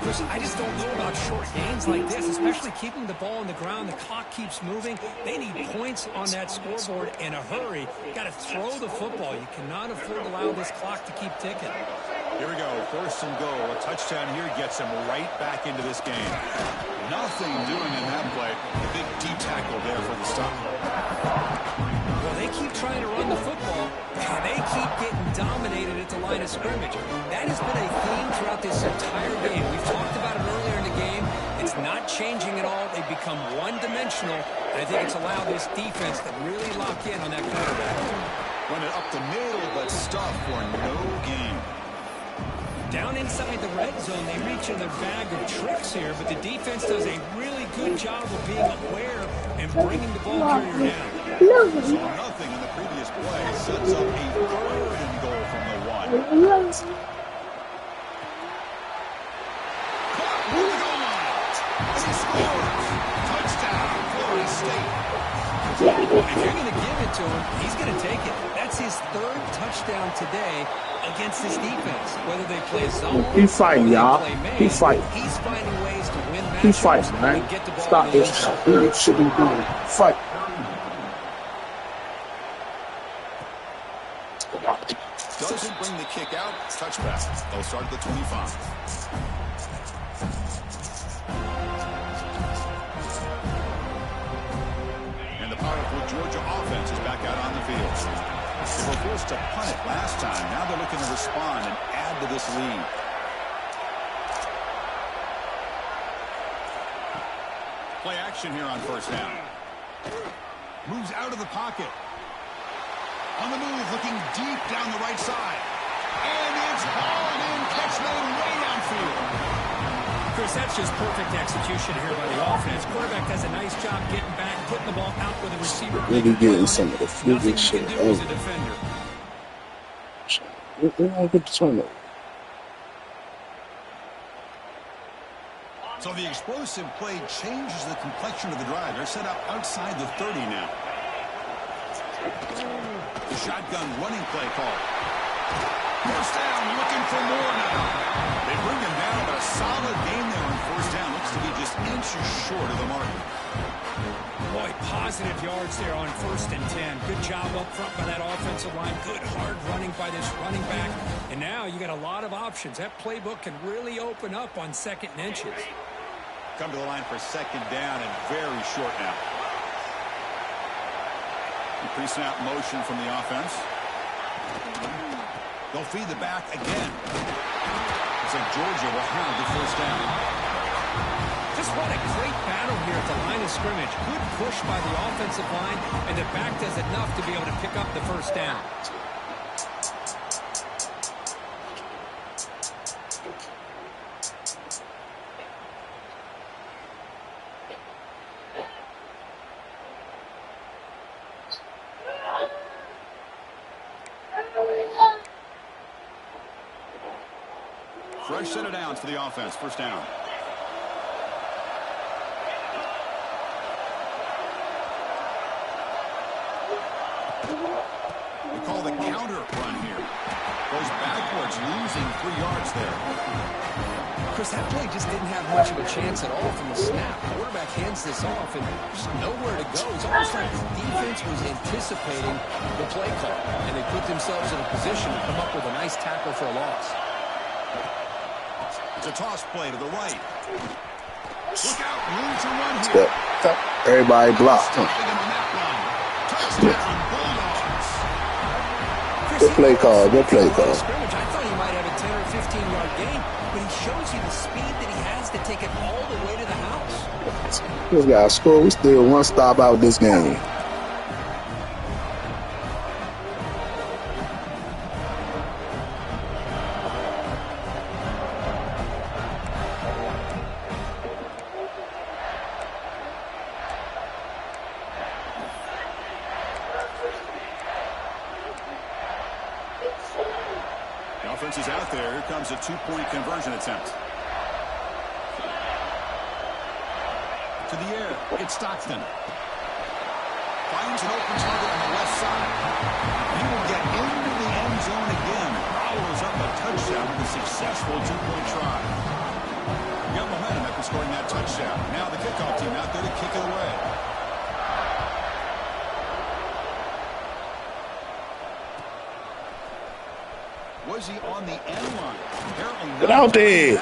Chris, I just don't know about short gains like this, especially keeping the ball on the ground. The clock keeps moving. They need points on that scoreboard in a hurry. You got to throw the football. You cannot afford to allow this clock to keep ticking. Here we go, 1st and goal. A touchdown here gets them right back into this game. Nothing doing in that play. A big D tackle there for the stop. Well, they keep trying to run the football, and they keep getting dominated at the line of scrimmage. That has been a theme throughout this entire game. We've talked about it earlier in the game. It's not changing at all. They've become one-dimensional. I think it's allowed this defense to really lock in on that quarterback. Run it up the middle, but stuff for no gain. Down inside the red zone, they reach in their bag of tricks here, but the defense does a really good job of being aware and bringing the ball carrier down. So nothing in the previous play sets up a 3rd and goal from the 1. Caught on the goal line. And he scores. Touchdown, Florida State. If you're going to give it to him, he's going to take it. That's his 3rd touchdown today against this defense. Whether they play zone, He's fighting, y'all. He's fighting. He's finding ways to win matchups. He's fighting, man. Stop this. You shouldn't be doing it. Fight. Doesn't bring the kick out. Touchback. They'll start at the 25. And the powerful Georgia offense is back out on the field. They were forced to punt it last time. Now they're looking to respond and add to this lead. Play action here on first down. Moves out of the pocket. On the move, looking deep down the right side. And it's hauled in. Catch made way downfield. Chris, that's just perfect execution here by the offense. Quarterback does a nice job getting back, putting the ball out with a receiver. Really getting some of the fluid shit. Nothing you can do as a defender. They don't get the turnover. So the explosive play changes the complexion of the drive. They're set up outside the 30 now. The shotgun running play call. First down, looking for more now. They bring him down, but a solid game there on first down. Looks to be just inches short of the mark. Boy, positive yards there on 1st and 10. Good job up front by that offensive line. Good hard running by this running back. And now you got a lot of options. That playbook can really open up on 2nd and inches. Come to the line for 2nd down and very short now. Pre-snap motion from the offense. They'll feed the back again. Looks like Georgia will have the first down. Just what a great battle here at the line of scrimmage. Good push by the offensive line, and the back does enough to be able to pick up the first down. Fresh set of downs for the offense. First down. We call the counter run here. Goes backwards, losing 3 yards there. Chris, that play just didn't have much of a chance at all from the snap. The quarterback hands this off, and there's nowhere to go. It's almost like the defense was anticipating the play call, and they put themselves in a position to come up with a nice tackle for a loss. It's a toss play to the right. Look out, room to run here. Everybody blocked. Touchdown, Bulldogs. Good play call. Good play call. I thought he might have a 10 or 15-yard gain, but he shows you the speed that he has to take it all the way to the house. This guy scored. We still one stop out this game. Offense is out there. Here comes a 2-point conversion attempt. To the air. It's Stockton. Finds an open target on the left side. He will get into the end zone again. Follows up a touchdown with a successful 2-point try. Got momentum after scoring that touchdown. Now the kickoff team out there to kick it away. Was he on the end line? Apparently not. Get out there.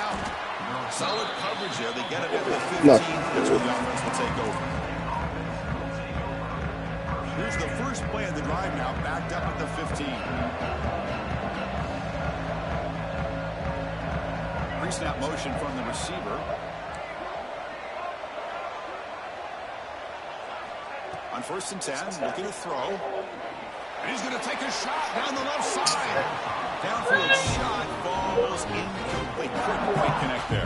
Solid coverage there. They get it at the 15. No. That's where the offense will take over. Here's the first play of the drive now, backed up at the 15. Pre-snap motion from the receiver. On 1st and 10, looking to throw. And he's going to take a shot down the left side. Downfield shot falls incomplete. Couldn't quite connect there.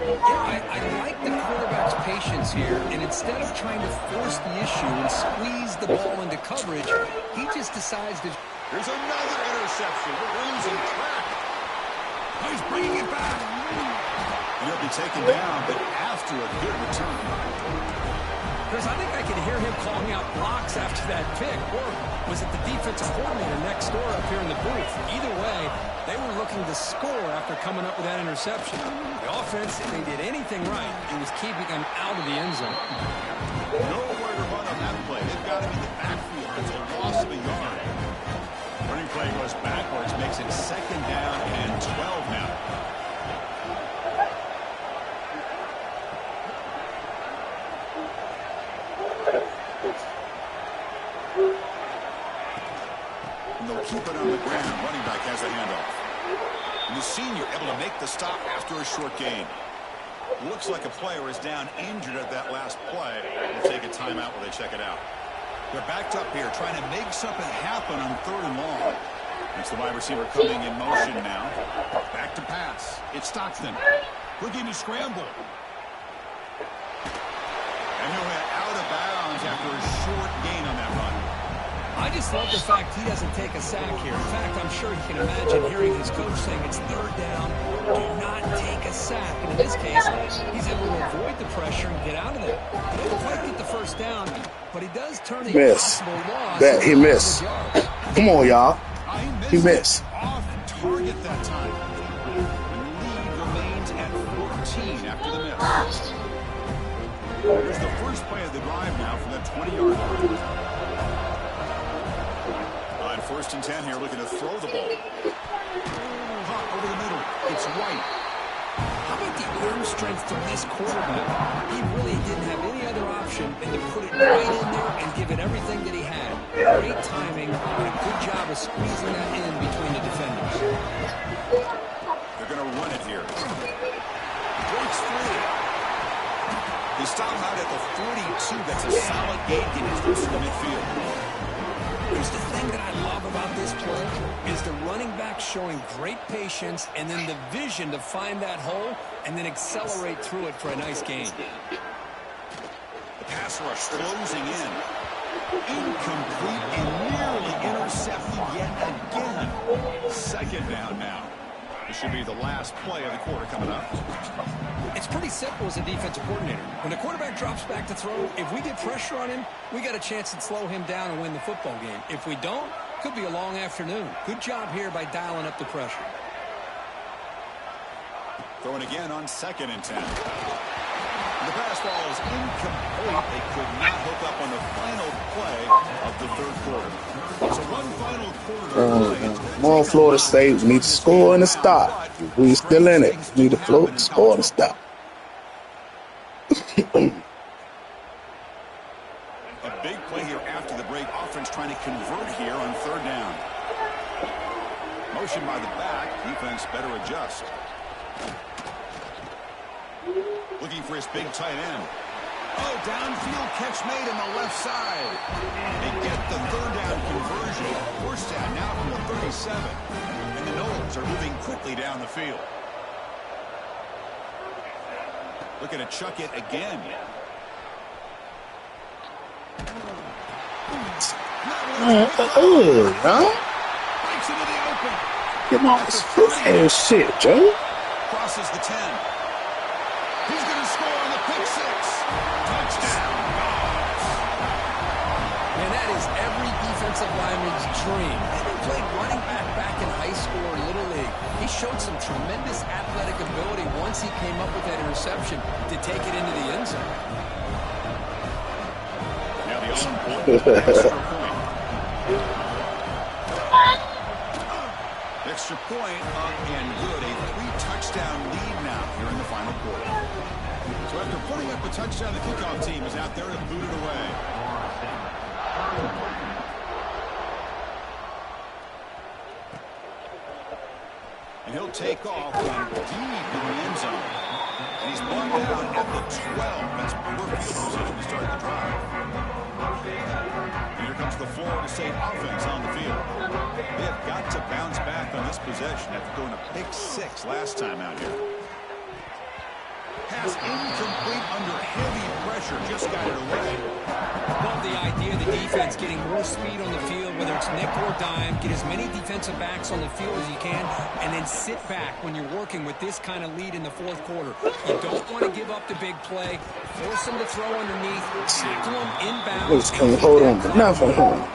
Yeah, I like the quarterback's patience here, and instead of trying to force the issue and squeeze the ball into coverage, he just decides to... Here's another interception. We're losing track. He's bringing it back. He'll be taken down, but after a good return. Chris, I think I can hear him calling out blocks after that pick, or was it the defensive coordinator next door up here in the booth? Either way, they were looking to score after coming up with that interception. The offense, if they did anything right, it was keeping them out of the end zone. Nowhere to run on that play. They've got to be the backfield. It's a loss of a yard. Running play goes backwards, makes it 2nd down and 12 now. keep it on the ground. Running back has a handoff. And the senior able to make the stop after a short gain. Looks like a player is down injured at that last play. We'll take a timeout while they check it out. They're backed up here trying to make something happen on 3rd and long. It's the wide receiver coming in motion now. Back to pass. It's Stockton. Looking to scramble. And he'll head out of bounds after a short gain on that run. I just love the fact he doesn't take a sack here. In fact, I'm sure he can imagine hearing his coach saying it's 3rd down, do not take a sack. And in this case, he's able to avoid the pressure and get out of there. He didn't quite get the 1st down, but he does turn the possible loss. Bet he missed. Come on, y'all. He missed. Off target that time. The lead remains at 14 after the miss. Here's the first play of the drive now from that 20-yard line. On 1st and 10 here, looking to throw the ball. Hot over the middle. It's White. How about the arm strength from this quarterback? He really didn't have any other option than to put it right in there and give it everything that he had. Great timing and a good job of squeezing that in between the defenders. They're going to run it here. Breaks free. They stop out at the 42. That's a solid gain getting close to the midfield. Here's the thing that I love about this play is the running back showing great patience and then the vision to find that hole and then accelerate through it for a nice gain. The pass rush closing in. Incomplete and nearly intercepted yet again. 2nd down now. This should be the last play of the quarter coming up. It's pretty simple as a defensive coordinator. When the quarterback drops back to throw, if we get pressure on him, we got a chance to slow him down and win the football game. If we don't, could be a long afternoon. Good job here by dialing up the pressure. Throwing again on 2nd and 10. The pass ball is incomplete. They could not hook up on the final play of the 3rd quarter. So one final quarter. Come on, Florida State. We need to score and a stop. We're still in it. We need to score and a stop. A big play here after the break. Offense trying to convert here on 3rd down. Motion by the back. Defense better adjust. Looking for his big tight end. Oh, downfield catch made on the left side. They get the 3rd down conversion. 1st down now from the 37. And the Noles are moving quickly down the field. Looking to chuck it again. Breaks into the open. Get on this foot shit, Joe. Crosses the 10. He's going to score on the pick 6. Touchdown. Man, that is every defensive lineman's dream. He played running back in high school or Little League. He showed some tremendous athletic ability once he came up with that interception to take it into the end zone. Now the extra point. Extra point up and good. A 3-touchdown lead now here in the final quarter. So after putting up a touchdown, the kickoff team is out there to boot it away. And he'll take off deep in the end zone. And he's brought down at the 12. That's perfect position to start the drive. And here comes the Florida State offense on the field. They have got to bounce back on this possession after going to pick 6 last time out here. Pass incomplete under heavy pressure. Just got it away. Love the idea of the defense getting more speed on the field, whether it's nickel or dime, get as many defensive backs on the field as you can, and then sit back when you're working with this kind of lead in the 4th quarter. You don't want to give up the big play. Force them to throw underneath. Tackle them inbound. Can't hold on to nothing. Well,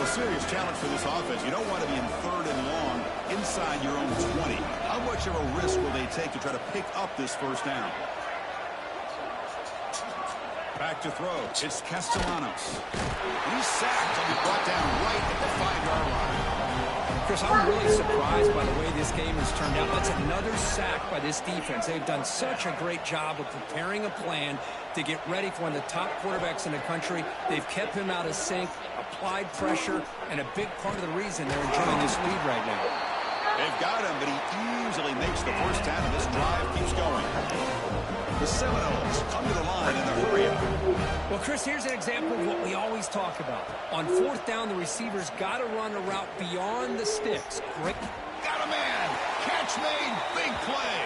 a serious challenge for this offense. You don't want to be in 3rd and long inside your own 20. How much of a risk will they take to try to pick up this 1st down? Back to throw. It's Castellanos. He's sacked and he's brought down right at the 5-yard line. Chris, I'm really surprised by the way this game has turned out. That's another sack by this defense. They've done such a great job of preparing a plan to get ready for one of the top quarterbacks in the country. They've kept him out of sync. A applied pressure, and a big part of the reason they're enjoying this lead right now. They've got him, but he easily makes the first down, and this drive keeps going. The Seminoles come to the line in the hurry-up. Well, Chris, here's an example of what we always talk about. On fourth down, the receiver's got to run a route beyond the sticks. Great. Got a man. Catch made. Big play.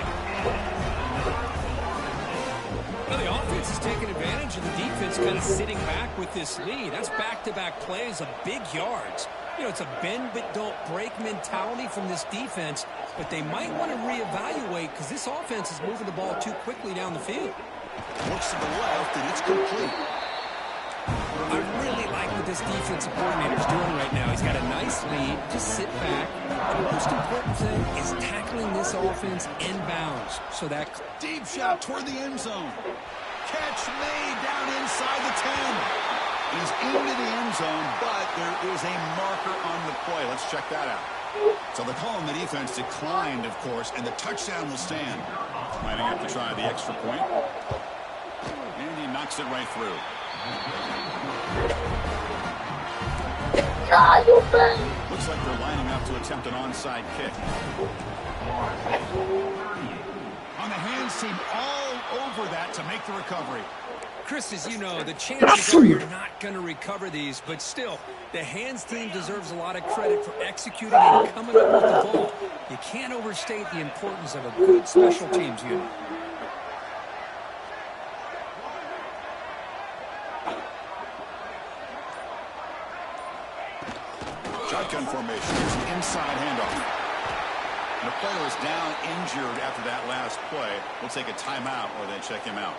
Well, the offense is taking advantage of the defense kind of sitting back with this lead. That's back-to-back plays of big yards. You know, it's a bend-but-don't-break mentality from this defense, but they might want to reevaluate because this offense is moving the ball too quickly down the field. Looks to the left, and it's complete. I really like what this defensive coordinator is doing right now. He's got a nice lead. Just sit back. The most important thing is tackling this offense inbounds. So that deep shot toward the end zone. Catch made down inside the 10. He's into the end zone, but there is a marker on the play. Let's check that out. So the call on the defense declined, of course, and the touchdown will stand. Might have to try the extra point. And he knocks it right through. Looks like they're lining up to attempt an onside kick. On the hands team all over that to make the recovery. Chris, as you know, the chances are you're not going to recover these, but still, the hands team deserves a lot of credit for executing and coming up with the ball. You can't overstate the importance of a good special teams unit. Shotgun formation. Here's an inside handoff. And the player is down injured after that last play. We'll take a timeout or then check him out.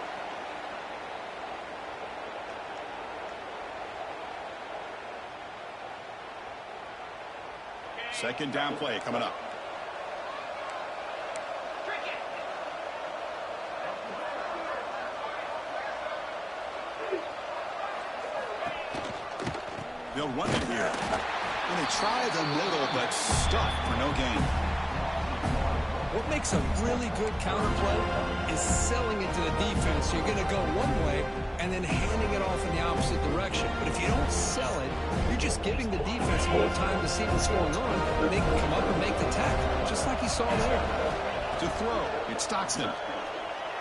Second down play coming up. They'll run it here. And they try the middle, but stuck for no gain. What makes a really good counterplay is selling it to the defense. So you're going to go one way and then handing it off in the opposite direction. But if you don't sell it, you're just giving the defense more time to see what's going on. And they can come up and make the tackle, just like you saw there. To throw, it's Stockton.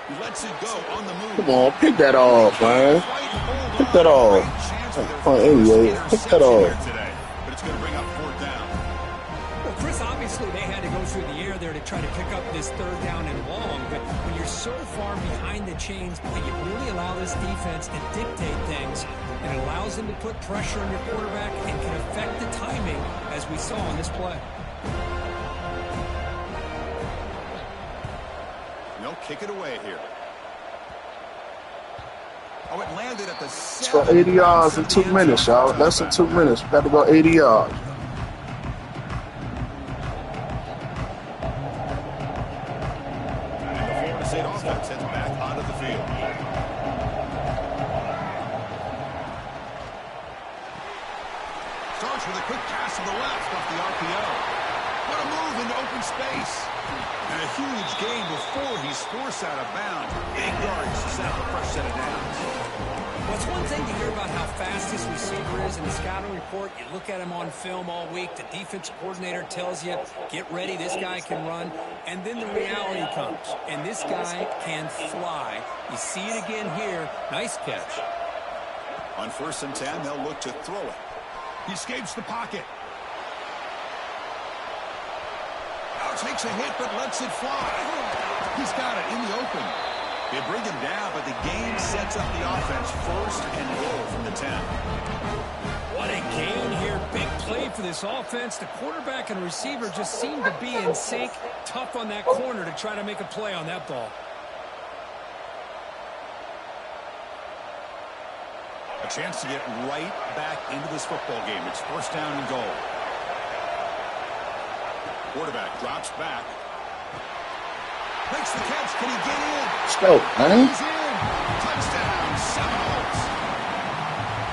He lets it go on the move. Come on, pick that off, man. Pick that off. Oh, anyway, pick that off. But it's going to bring up fourth down. Well, Chris, obviously they had to go through the air there to try to pick up this third down and long. But when you're so far behind the chains, you really allow this defense to dictate things. And it allows them to put pressure on your quarterback and can affect the timing, as we saw on this play. They'll kick it away here. Oh, it landed at the It's for 80 yards in 2 minutes, y'all. Less than 2 minutes. We got to go 80 yards. And the Florida State offense heads back onto the field. Starts with a quick pass to the left off the RPO. What a move into open space. And a huge gain before he's forced out of bounds. Big yards to set up a fresh set of downs. Well, it's one thing to hear about how fast this receiver is in the scouting report. You look at him on film all week. The defensive coordinator tells you, get ready, this guy can run. And then the reality comes. And this guy can fly. You see it again here. Nice catch. On 1st and 10, they'll look to throw it. He escapes the pocket. Now takes a hit, but lets it fly. He's got it in the open. They bring him down, but the game sets up the offense 1st and goal from the 10. What a gain here. Big play for this offense. The quarterback and receiver just seem to be in sync. Tough on that corner to try to make a play on that ball. A chance to get right back into this football game. It's 1st down and goal. Quarterback drops back. Makes the catch. Can he get in? Let's go, man. He's in. Touchdown, Seminoles.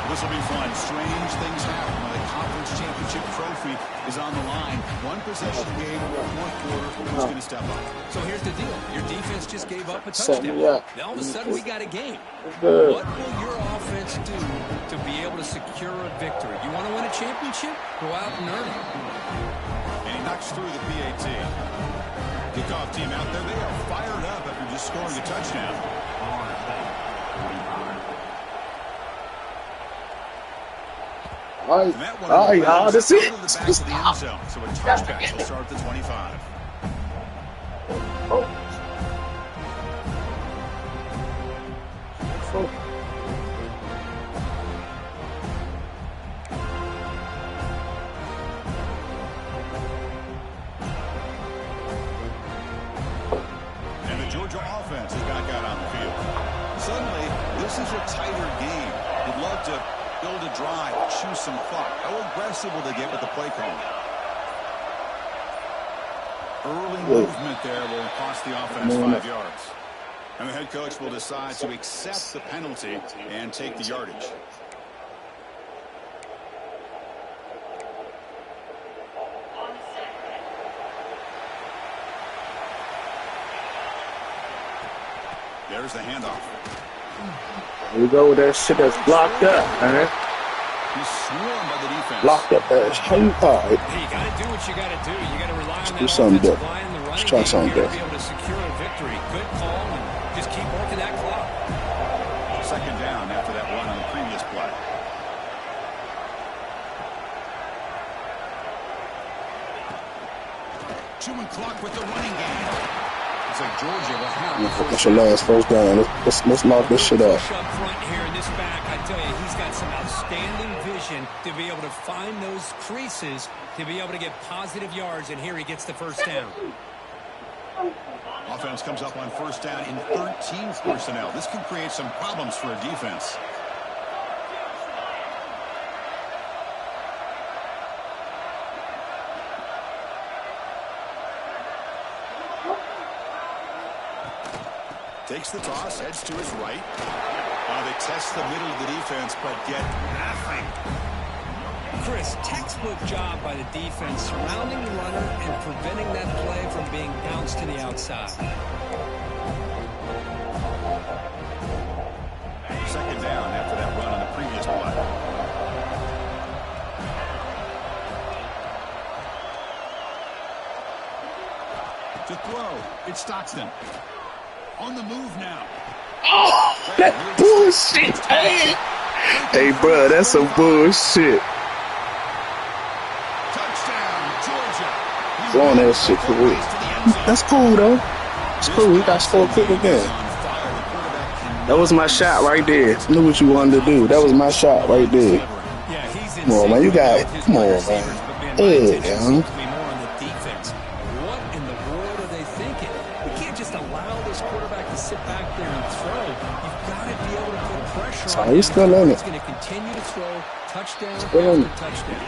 This will be fun. Strange things happen when the conference championship trophy trophy is on the line. One possession game, fourth quarter, who's going to step up? So here's the deal. Your defense just gave up a touchdown. Now all of a sudden we got a game. Good. What will your offense do to be able to secure a victory? You want to win a championship? Go out and earn it. And he knocks through the PAT. Kickoff team out there. They are fired up after just scoring a touchdown. All right, y'all. That's it. So a touchback will start at the 25. Oh. And the Georgia offense is back out on the field. Suddenly, this is a tighter game. You'd love to build a drive, choose some clock. How aggressive will they get with the play call? Early movement there will cost the offense 5 yards. And the head coach will decide to accept the penalty and take the yardage. There's the handoff. Here we go with that shit that's blocked up, man. He's swarmed by the defense. Blocked up that shit. All right. Hey, you got to do what you got to do. You got to rely on that do something offensive different. line and the Let's running try game something here to be different. able to secure a victory. Good call, and just keep working that clock. Second down after that run on the previous play. Chewing clock with the running game. It's like Georgia will have. That's your last first down. Let's lock this shit up. Push up front here in this back, I tell you, he's got some outstanding vision to be able to find those creases, to be able to get positive yards, and here he gets the first down. Offense comes up on first down in 13 personnel. This can create some problems for a defense. Takes the toss, heads to his right. They test the middle of the defense, but get nothing. Chris, textbook job by the defense surrounding the runner and preventing that play from being bounced to the outside. Second down after that run on the previous play. To throw, it's Stockton. On the move now. Oh, that bullshit. Hey, bro, that's some bullshit. Touchdown, Georgia. Go on that shit for real. That's cool, though. It's cool. We got to score quick again. That was my shot right there. I knew what you wanted to do. That was my shot right there. Come on, man. You got it. Come on, man. Hey, man. So he's still in it. He's going to continue to throw touchdown after touchdown.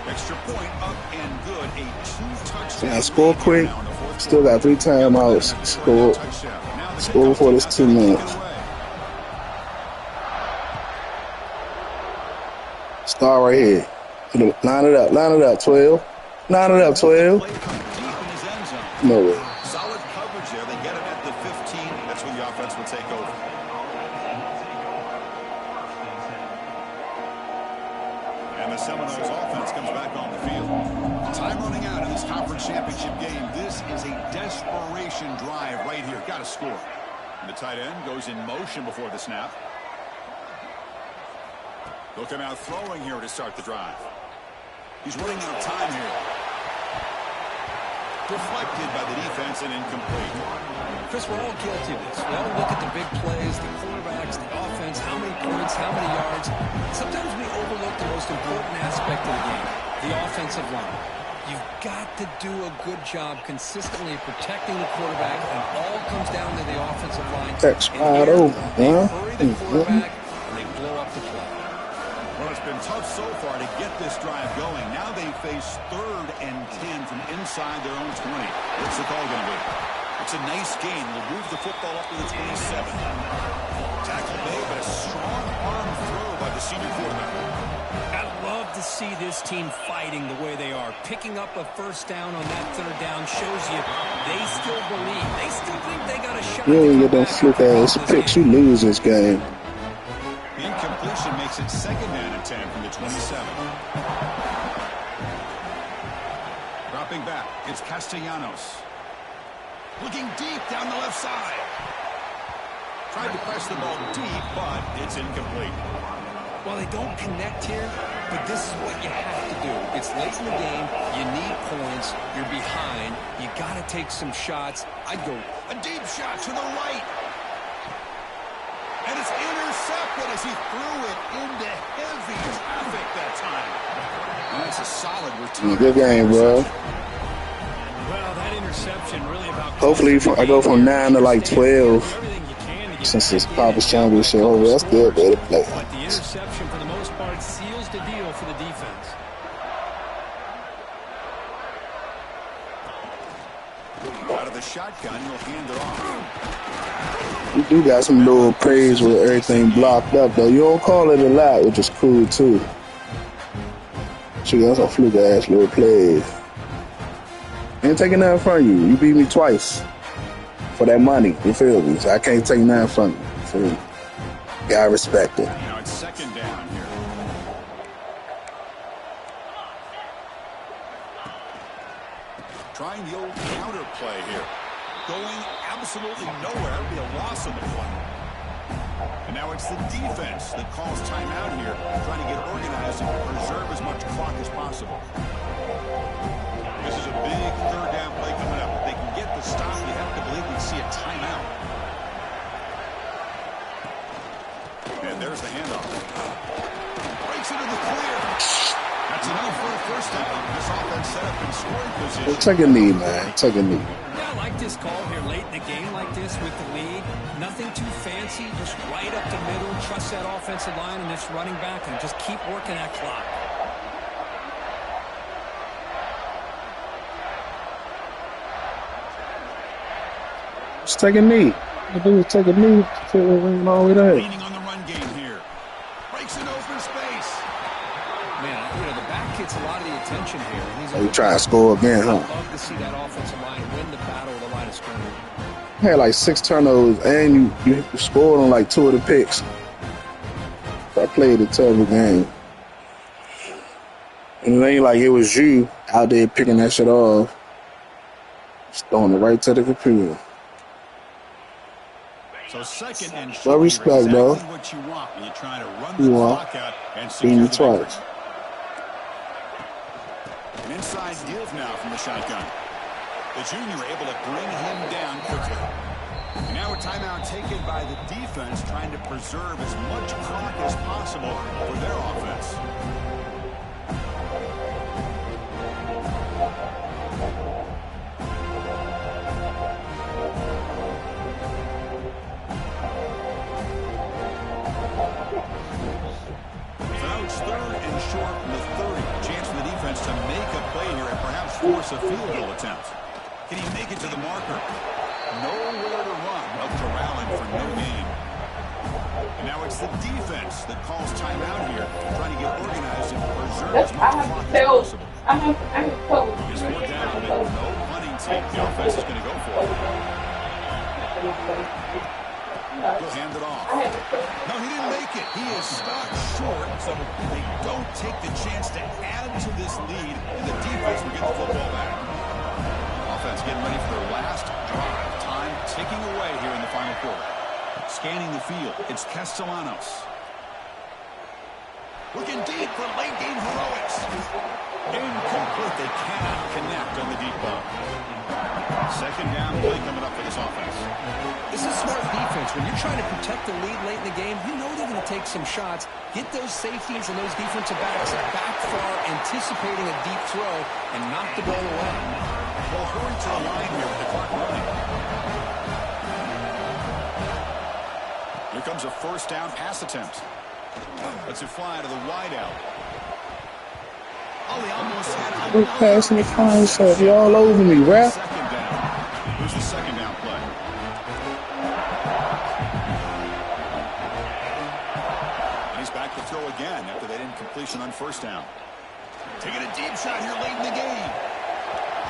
Extra point up and good. A 2-touchdown. Yeah, score quick. Still got 3 timeouts. Score before this 2 minutes. Start right here. Line it up. Line it up, 12. Line it up, 12. No way. Solid coverage there. They get it at the 15. That's when the offense will take over. And the Seminoles offense comes back on the field. Time running out in this conference championship game. This is a desperation drive right here. Got to score. And the tight end goes in motion before the snap. They'll come out throwing here to start the drive. He's running out of time here. Deflected by the defense and incomplete. Chris, we're all guilty of this. We all look at the big plays, the quarterbacks, the offense, how many points, how many yards. Sometimes we overlook the most important aspect of the game, the offensive line. You've got to do a good job consistently protecting the quarterback, and all comes down to the offensive line. That's wide open, huh? Hurry the quarterback, and they blow up the play. Well, it's been tough so far to get this drive going. Now they face 3rd and 10 from inside their own 20. What's the call going to be? It's a nice gain. They'll move the football up to the 27. Tackle made, but a strong arm throw by the senior quarterback. I love to to see this team fighting the way they are. Picking up a first down on that third down shows you they still believe. They still think they got a shot. You ain't get them fluke-ass picks, you lose this game. The incompletion makes it 2nd down and 10 from the 27. Dropping back, it's Castellanos. Looking deep down the left side. Tried to press the ball deep, but it's incomplete. Well, they don't connect here, but this is what you have to do. It's late in the game. You need points. You're behind. You got to take some shots. I'd go a deep shot to the right. And it's intercepted as he threw it into heavy traffic that time. And that's a solid return. Good game, bro. Well, that interception really about... Hopefully, I go from 9 to like 12. Since it's Papa's championship, that's good, better play. But the interception, for the most part, seals the deal for the defense. Out of the shotgun, he'll hand it off. You do got some little plays with everything blocked up, though. You don't call it a lot, which is cool, too. Shoot, that's a fluke-ass little play. Ain't taking nothing from you. You beat me twice. For that money, you feel me? So I can't take nothing from you. You feel me? Gotta respect it. Now it's 2nd down here. Trying the old counter play here. Going absolutely nowhere. It'll be a loss on the play. And now it's the defense that calls timeout here, trying to get organized and preserve as much clock as possible. This is a big 3rd down play coming up. If they can get the stop, you have to believe we see a timeout. And there's the handoff. Breaks into the clear. That's enough for a first down. This offense set up in scoring position. Well, take a knee, man. Take a knee. Yeah, I like this call here late in the game like this with the lead. Nothing too fancy, just right up the middle. Trust that offensive line and this running back and just keep working that clock. Just take a knee. The dude take a knee to ring all the way there. Leaning on the run game here. Breaks in open space. Man, you know, the back gets a lot of the attention here. He's trying to score again, huh? I'd love to see that offensive line win the battle of the line of scrimmage. Had like 6 turnovers, and you scored on like 2 of the picks. I played a terrible game. And it ain't like it was you out there picking that shit off. Just throwing it right to the computer. So 2nd and short, well, respect, exactly bro. What you want when you're trying to run the clock out and secure the twice. An inside give now from the shotgun. The junior able to bring him down quickly. And now a timeout taken by the defense, trying to preserve as much clock as possible for their offense. To make a play here and perhaps force a field goal attempt. Can he make it to the marker? Nowhere to run. Up corralling for no gain. And now it's the defense that calls timeout here, trying to get organized and preserve as much clock as possible. He's 4 down, but no punting team. The offense is going to go for it. He'll hand it off. No, he didn't make it. He is stopped short, so they don't take the chance to add to this lead, and the defense will get the football back. Offense getting ready for their last drive. Time ticking away here in the final quarter. Scanning the field, it's Castellanos. Looking deep for late game heroics. Incomplete. They cannot connect on the deep ball. 2nd down play coming up for this offense. This is smart defense. When you're trying to protect the lead late in the game, you know they're going to take some shots. Get those safeties and those defensive backs back far, anticipating a deep throw, and knock the ball away. Well, hurry to the line here with the clock running. Here comes a 1st down pass attempt. Let's it fly to the wide out. Oh, he almost had it. We're passing the concept. You're all over me, rap. 2nd down. Here's the 2nd down play. And he's back to throw again after that incompletion on 1st down. Taking a deep shot here late in the game.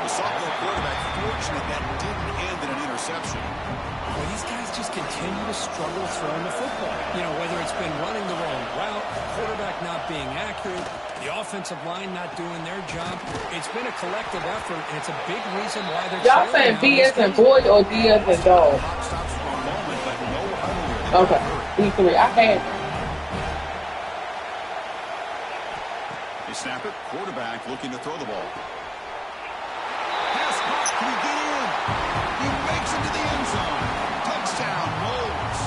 The sophomore quarterback fortunate that didn't end in an interception. Well, these guys just continue to struggle throwing the football. You know, whether it's been running the wrong route, the quarterback not being accurate, the offensive line not doing their job. It's been a collective effort, and it's a big reason why they're Y'all saying B as in boy or D as in dog? Okay, B3. I had it. They snap it. Quarterback looking to throw the ball. Pass caught. Can he get in? He makes it to the end zone. Touchdown, Moles.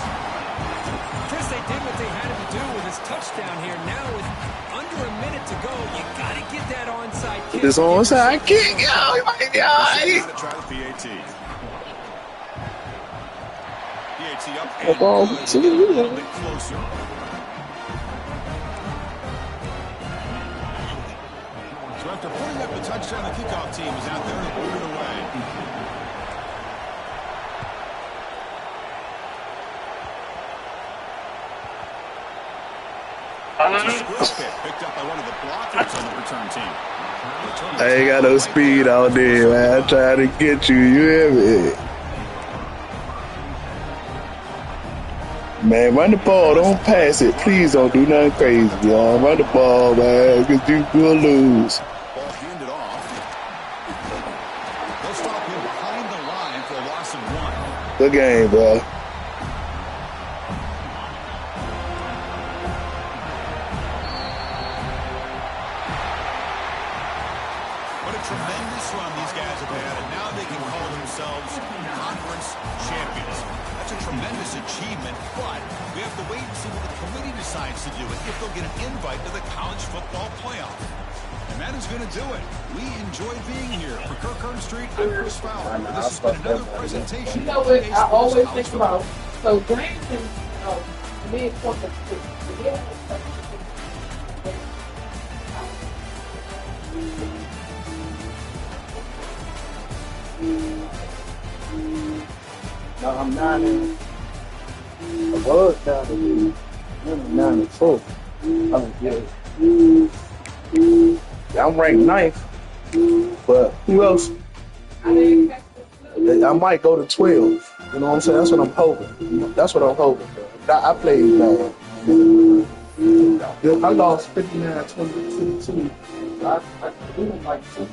Chris, they did what they had to do with his touchdown here. Now with under a minute to go, you got to get that onside kick. This onside kick, yo, my God. Try the PAT. PAT up and a little bit closer. So after putting up the touchdown, the kickoff team is out there to move it away. Picked up by one of the blockers on the return team. I ain't got no speed out there, man. I'm trying to get you. You hear me? Man, run the ball. Don't pass it. Please don't do nothing crazy, y'all. Run the ball, man, because you will lose. Ball handed off. They'll stop him behind the line for a loss of 1. Good game, bro. Tremendous run these guys have had, and now they can call themselves conference champions. That's a tremendous achievement, but we have to wait and see what the committee decides to do and if they'll get an invite to the college football playoff. And that is going to do it. We enjoyed being here. For Kirk Herbstreit, I'm Chris Fowler. This has been another presentation. You know what I always think about? So James and me and Corpus, No, I'm 9 and I was down to 9 and 4. Yeah, I'm ranked 9th, but who else? I might go to 12. You know what I'm saying? That's what I'm hoping. That's what I'm hoping for. I played bad. I lost 59-22. I do like 6.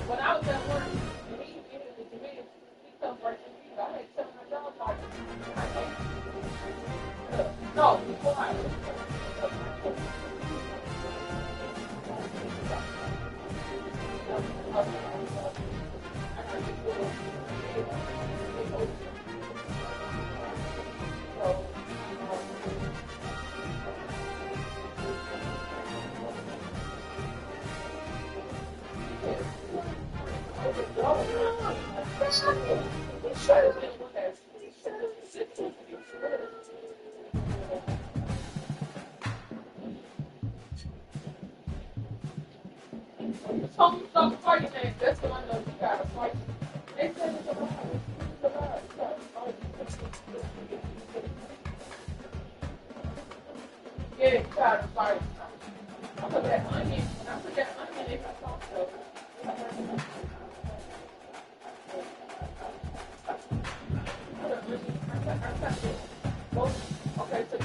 when I That's what I know. You got to fight. They said it's a yeah, you got to fight. I put that onion. I put that onion in my sauce. Okay, so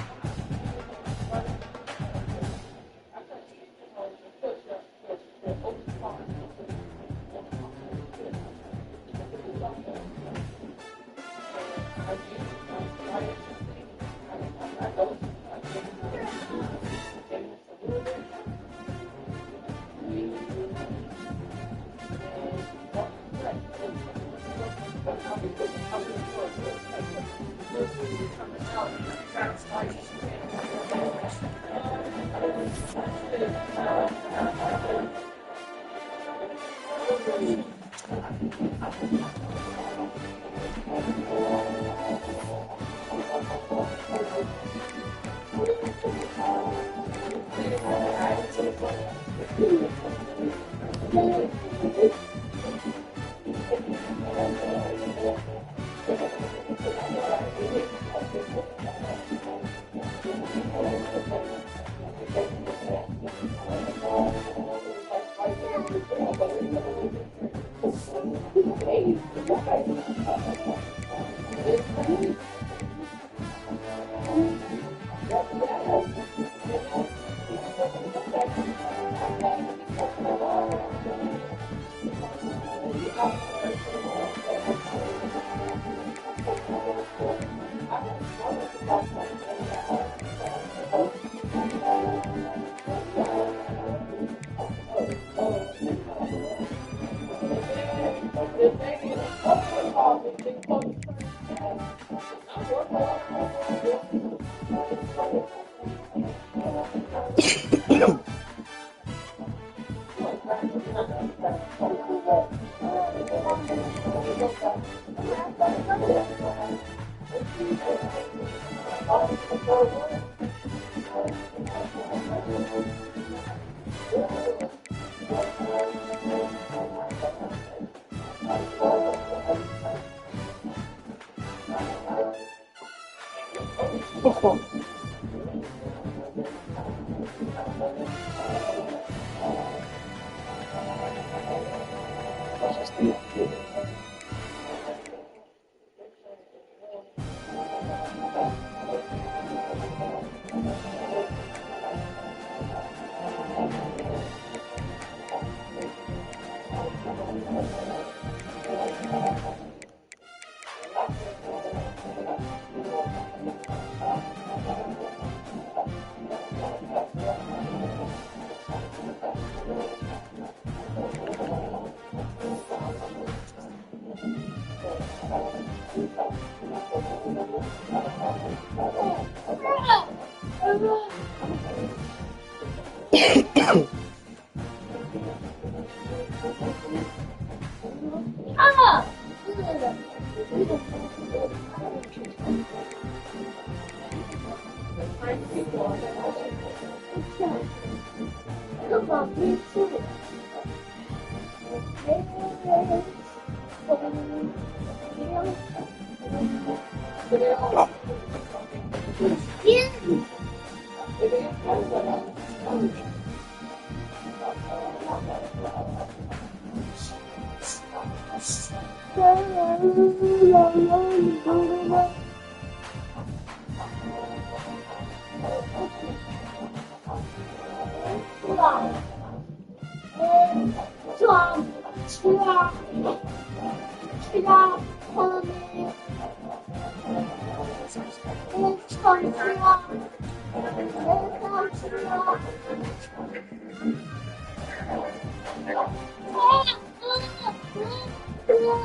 Come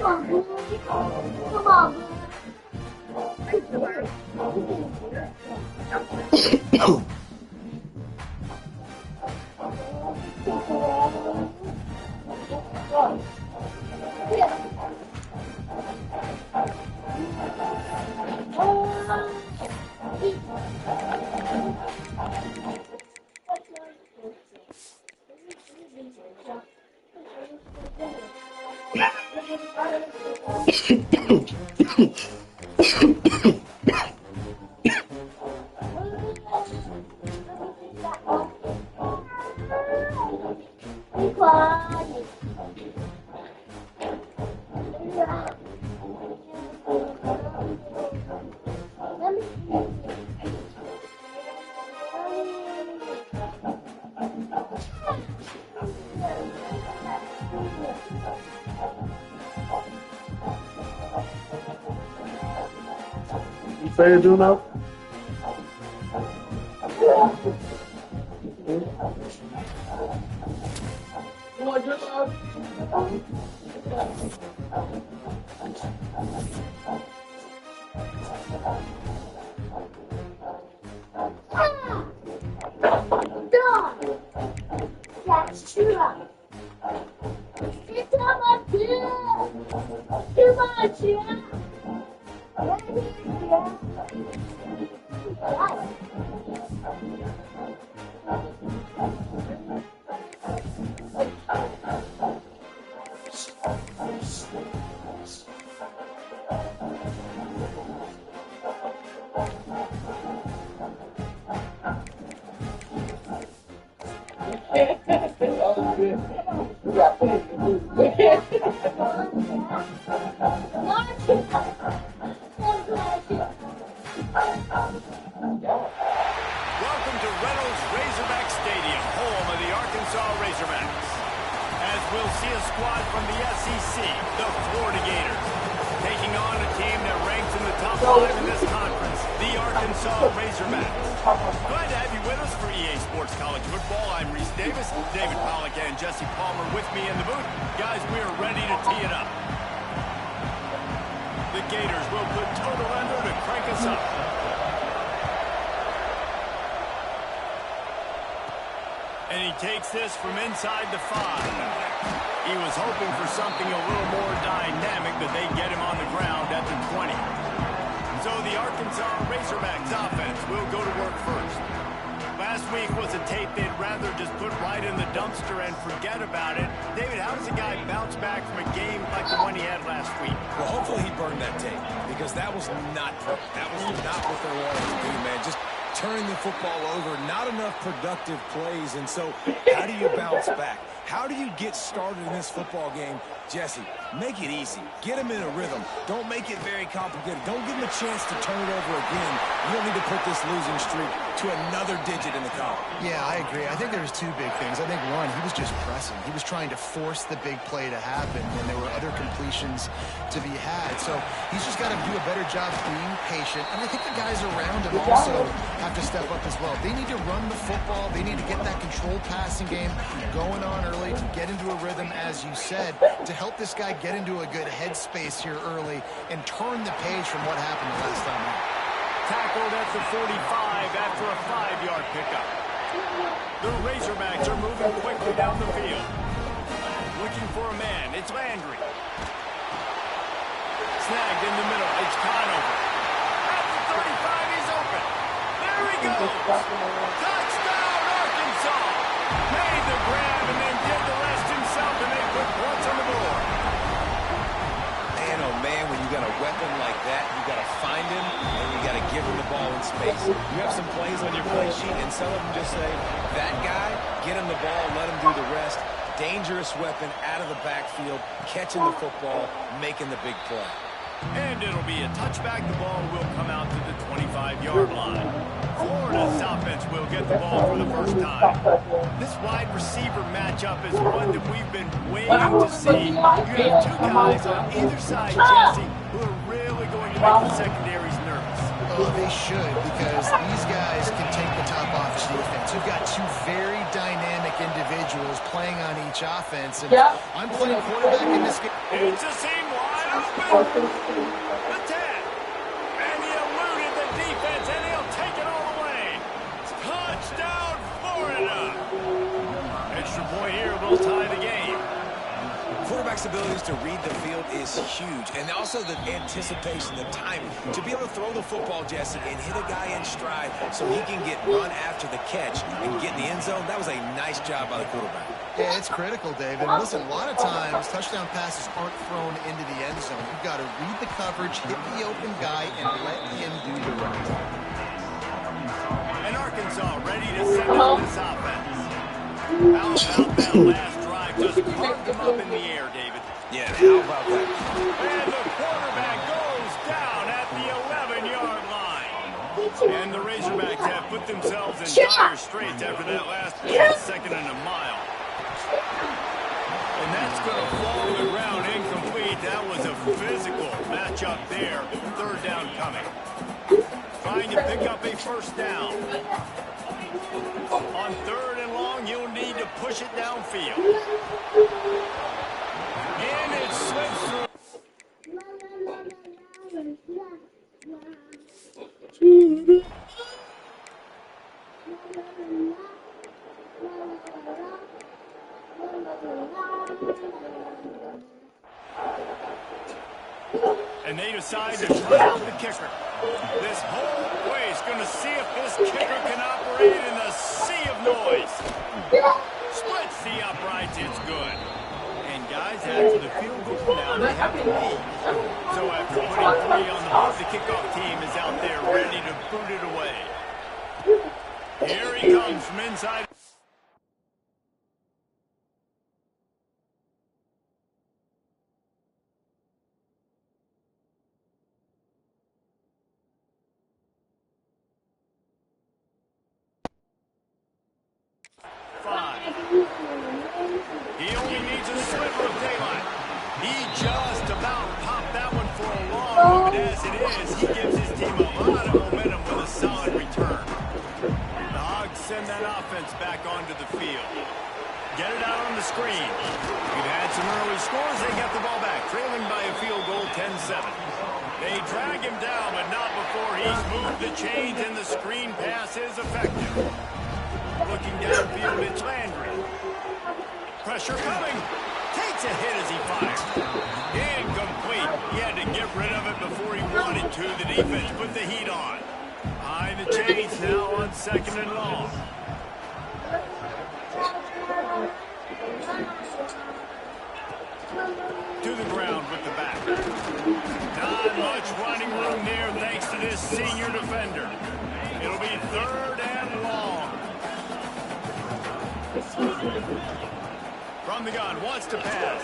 on, boy. Come on, boy. You fair, Juno? That's true. It's too much. Too much. Welcome to Reynolds Razorback Stadium, home of the Arkansas Razorbacks. As we'll see a squad from the SEC, the Florida Gators, taking on a team that ranks in the top 5 in this conference, the Arkansas Razorbacks. Glad to have you with us for EA Sports College Football. I'm Reese Davis, David Pollack and Jesse Palmer with me in the booth. Guys, we are ready to tee it up. The Gators will put total under to crank us up. And he takes this from inside the 5. He was hoping for something a little more dynamic, but they get him on the ground at the 20. So the Arkansas Razorbacks offense will go to work first. Last week was a tape they'd rather just put right in the dumpster and forget about it. David, how does a guy bounce back from a game like the one he had last week? Well, hopefully he burned that tape, because that was not what they wanted to do, man. Just turning the football over, not enough productive plays, and so how do you bounce back? How do you get started in this football game? Jesse, make it easy. Get him in a rhythm. Don't make it very complicated. Don't give him a chance to turn it over again. You don't need to put this losing streak to another digit in the column. Yeah, I agree. I think there's two big things. I think one, he was just pressing. He was trying to force the big play to happen, and there were other completions to be had. So he's just got to do a better job being patient. And I think the guys around him also have to step up as well. They need to run the football. They need to get that controlled passing game going on early to get into a rhythm, as you said, to help this guy get into a good headspace here early and turn the page from what happened the last time out. Tackled at the 45 after a 5-yard pickup. The Razorbacks are moving quickly down the field. Looking for a man. It's Landry. Snagged in the middle. It's Conover. At the 35, he's open. There he goes. Touchdown, Arkansas. Made the grab and then did the rest himself, and they put points on the board. Man, oh man, when you got a weapon like that, you got to find him, and you got to give him the ball in space. You have some plays on your play sheet, and some of them just say, that guy, get him the ball, let him do the rest. Dangerous weapon out of the backfield, catching the football, making the big play. And it'll be a touchback. The ball will come out to the 25-yard line. Florida's offense will get the ball for the first time. This wide receiver matchup is one that we've been waiting to see. You have two guys on either side, Jesse, who are really going to make the secondaries nervous. Oh, they should, because these guys can take the top off defense. You've got two very dynamic individuals playing on each offense. And Yeah. I'm playing quarterback in this game. It's a seam wide open. The 10. And he eluded the defense, and he'll take it all the way. Touchdown, Florida. Extra point here will tie the game. Quarterback's abilities to read the field is huge, and also the anticipation, the timing. To be able to throw the football, Jesse, and hit a guy in stride so he can get run after the catch and get in the end zone, that was a nice job by the quarterback. Yeah, it's critical, David. And listen, a lot of times touchdown passes aren't thrown into the end zone. You've got to read the coverage, hit the open guy, and let him do the rest. And Arkansas ready to send up this offense. How about that last drive? Just carved him up in the air, David. Yeah, how about that? And the quarterback goes down at the 11-yard line. And the Razorbacks have put themselves in dire straits after that last second and a mile. And that's going to fall to the ground incomplete. That was a physical matchup there. Third down coming. Trying to pick up a first down. On third and long, you'll need to push it downfield. And it slips through. And they decide to try out the kicker. This whole place going to see if this kicker can operate in the sea of noise. Splits the uprights, it's good. And guys, after the field goes down, they have to leave. So after putting 3 on the board, the kickoff team is out there ready to boot it away. Here he comes from inside. He only needs a sliver of daylight. He just about popped that one for a long one, but as it is, he gives his team a lot of momentum with a solid return. The Hogs send that offense back onto the field. Get it out on the screen. We've had some early scores. They get the ball back, trailing by a field goal, 10-7. They drag him down, but not before he's moved the chains, and the screen pass is effective. Looking downfield, it's Landry. Pressure coming. Takes a hit as he fires. Incomplete. He had to get rid of it before he wanted to. The defense put the heat on. Behind the chains now on second and long. To the ground with the back. Not much running room there thanks to this senior defender. It'll be third and long. From the gun, wants to pass.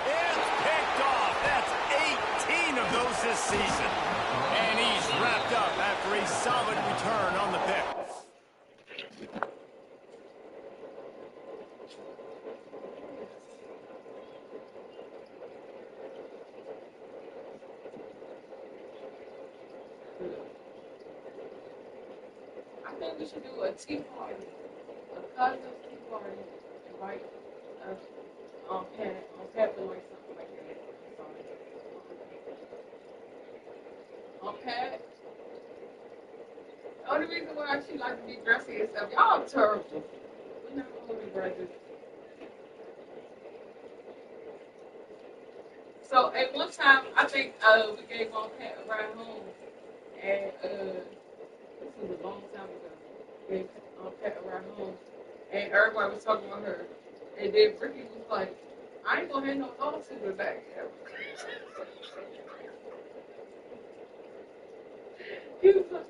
It's picked off. That's 18 of those this season. And he's wrapped up after a solid return on the pick. I think we should do a tea party. A cousin's tea party. Invite us on Pat doing something like that. On Pat. The only reason why she likes to be dressy and stuff, y'all terrible. We're not going to be brothers. So at one time, I think we gave on Pat a ride home, and this was a long time ago. We gave on Pat a ride home, and everybody was talking about her. And then Ricky was like, I ain't gonna have no lawsuit today. He was like,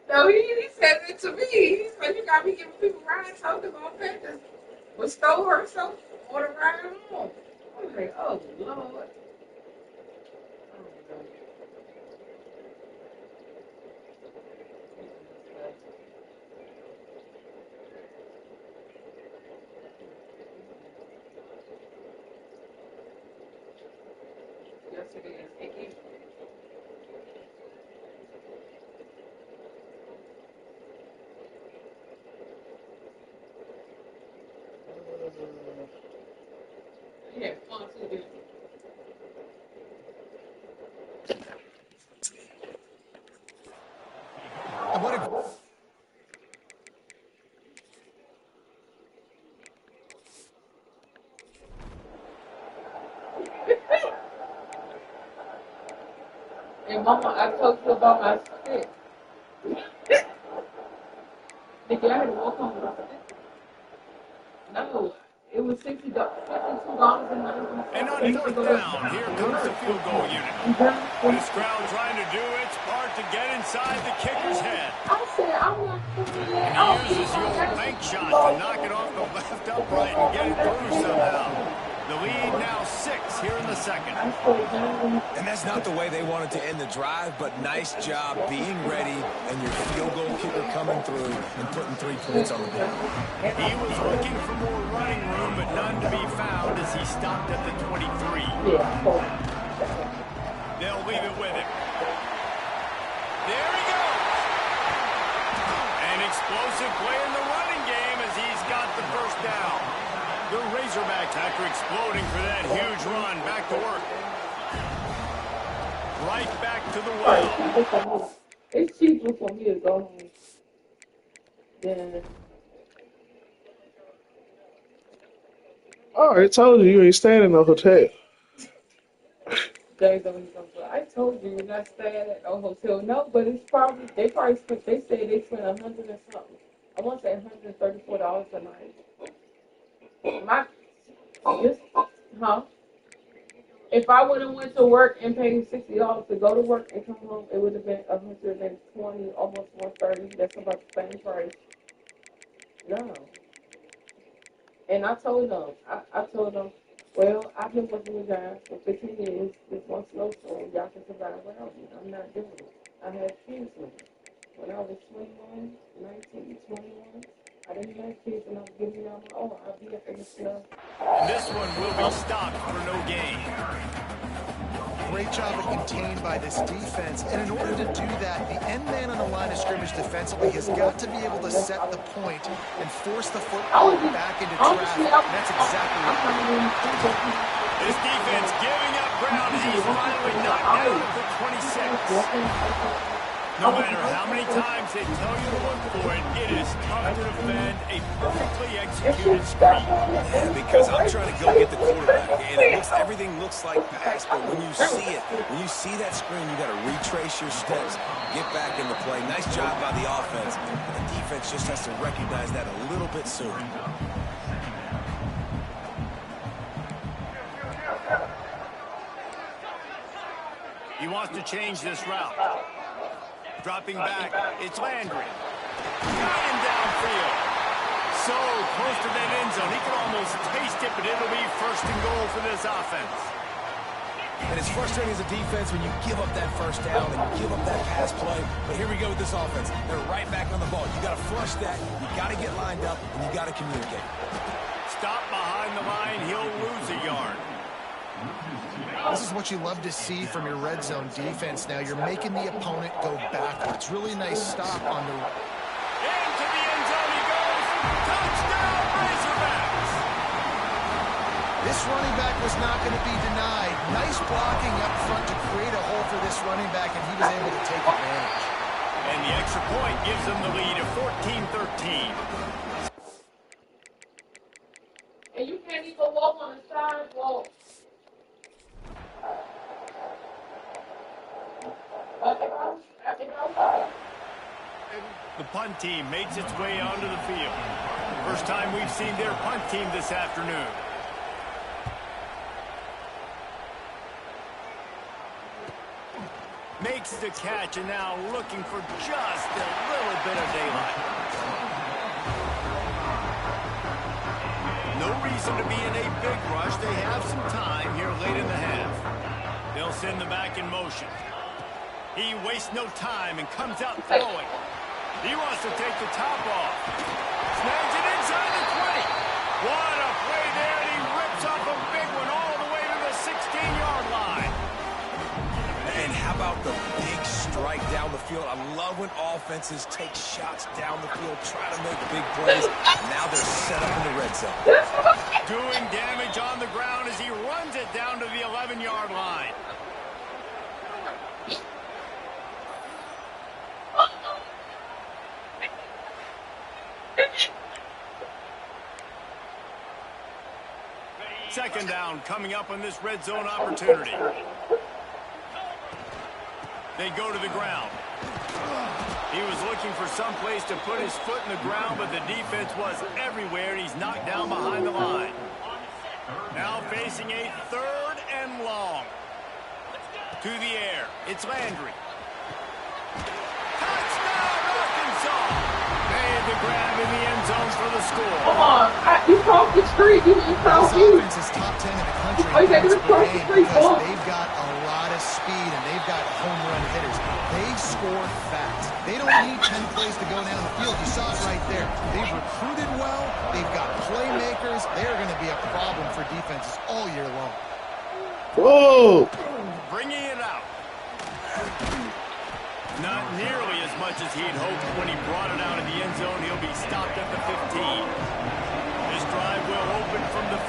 so he said it to me. He said, you got me giving people rides home because on Pat just bestowed herself on a ride home. I was like, oh, Lord. Yes, it is. Yeah, fun too, dude. What a And Mama, I told you about my stick. Nigga, I had to walk home with a stick. No, it was $62.90. And on fourth down, here comes the field goal unit. This crowd trying to do its part to get inside the kicker's head. I said, I'm not And he uses the old bank shot to knock it off the left upright and get it through somehow. The lead now 6 here in the second. And that's not the way they wanted to end the drive, but nice job being ready and your field goal kicker coming through and putting 3 points on the board. He was looking for more running room, but none to be found as he stopped at the 23. They'll leave it with him. There he goes. An explosive play in the running game as he's got the first down. The Razorbacks, after exploding for that huge run, back to work. Right back to the well. It's cheaper for me to go home than... I already told you ain't staying in no hotel. I told you you're not staying at no hotel. No, but it's probably, they say they spent $100 and something. I want to say $134 a night. If I would have went to work and paid $60 to go to work and come home, it would have been $120, almost $130. That's about the same price. No. And I told them, well, I've been working with guys for 15 years. This one snowstorm, y'all can survive without me. I'm not doing it. I had kids with me. When I was 21, 19, 21, I didn't have kids and I was giving out my own. I'll be up in the snow. And this one will be stopped for no gain. Great job of contained by this defense. And in order to do that, the end man on the line of scrimmage defensively has got to be able to set the point and force the football back into traffic. And that's exactly what they're doing. This defense giving up ground as he's finally knocked down at the 26. No matter how many times they tell you to look for it, it is tough to defend a perfectly executed screen. Yeah, because I'm trying to go get the quarterback, and everything looks like pass, but when you see that screen, you got to retrace your steps, get back in the play. Nice job by the offense. The defense just has to recognize that a little bit sooner. He wants to change this route. Dropping back, it's Landry. Got him downfield. So close to that end zone, he can almost taste it, but it'll be first and goal for this offense. And it's frustrating as a defense when you give up that first down and you give up that pass play. But here we go with this offense. They're right back on the ball. You got to flush that. You got to get lined up, and you got to communicate. Stop behind the line. He'll lose a yard. This is what you love to see from your red zone defense now. You're making the opponent go backwards. Really nice stop on the... Into the end zone he goes. Touchdown, Razorbacks. This running back was not going to be denied. Nice blocking up front to create a hole for this running back, and he was able to take advantage. And the extra point gives them the lead of 14-13. And you can't even walk on the sidewalk. The punt team makes its way onto the field. First time we've seen their punt team this afternoon. Makes the catch and now looking for just a little bit of daylight. No reason to be in a big rush. They have some time here late in the half. They'll send the back in motion. He wastes no time and comes out throwing. He wants to take the top off. Snags it inside the 20. What a play there, and he rips off a big one all the way to the 16-yard line. And how about the big strike down the field? I love when offenses take shots down the field, try to make big plays. Now they're set up in the red zone. doing damage on the ground as he runs it down to the 11-yard line. Second down coming up on this red zone opportunity. They go to the ground. He was looking for some place to put his foot in the ground, but the defense was everywhere, and he's knocked down behind the line. Now facing a 3rd and long. To the air. It's Landry. Touchdown, Arkansas! Made the grab in the end zone for the score. Come on, you crossed the street. You crossed This you. offense is top 10 in the country. Oh, you got to cross the street, because boy. they've got a lot of speed and they've got home run hitters. They score fast. They don't need 10 plays to go down the field. You saw it right there. They've recruited well. They've got playmakers. They're going to be a problem for defenses all year long. Whoa! Bringing it out. Not nearly as much as he'd hoped when he brought it out of the end zone. He'll be stopped at the 15. This drive will open from the 15.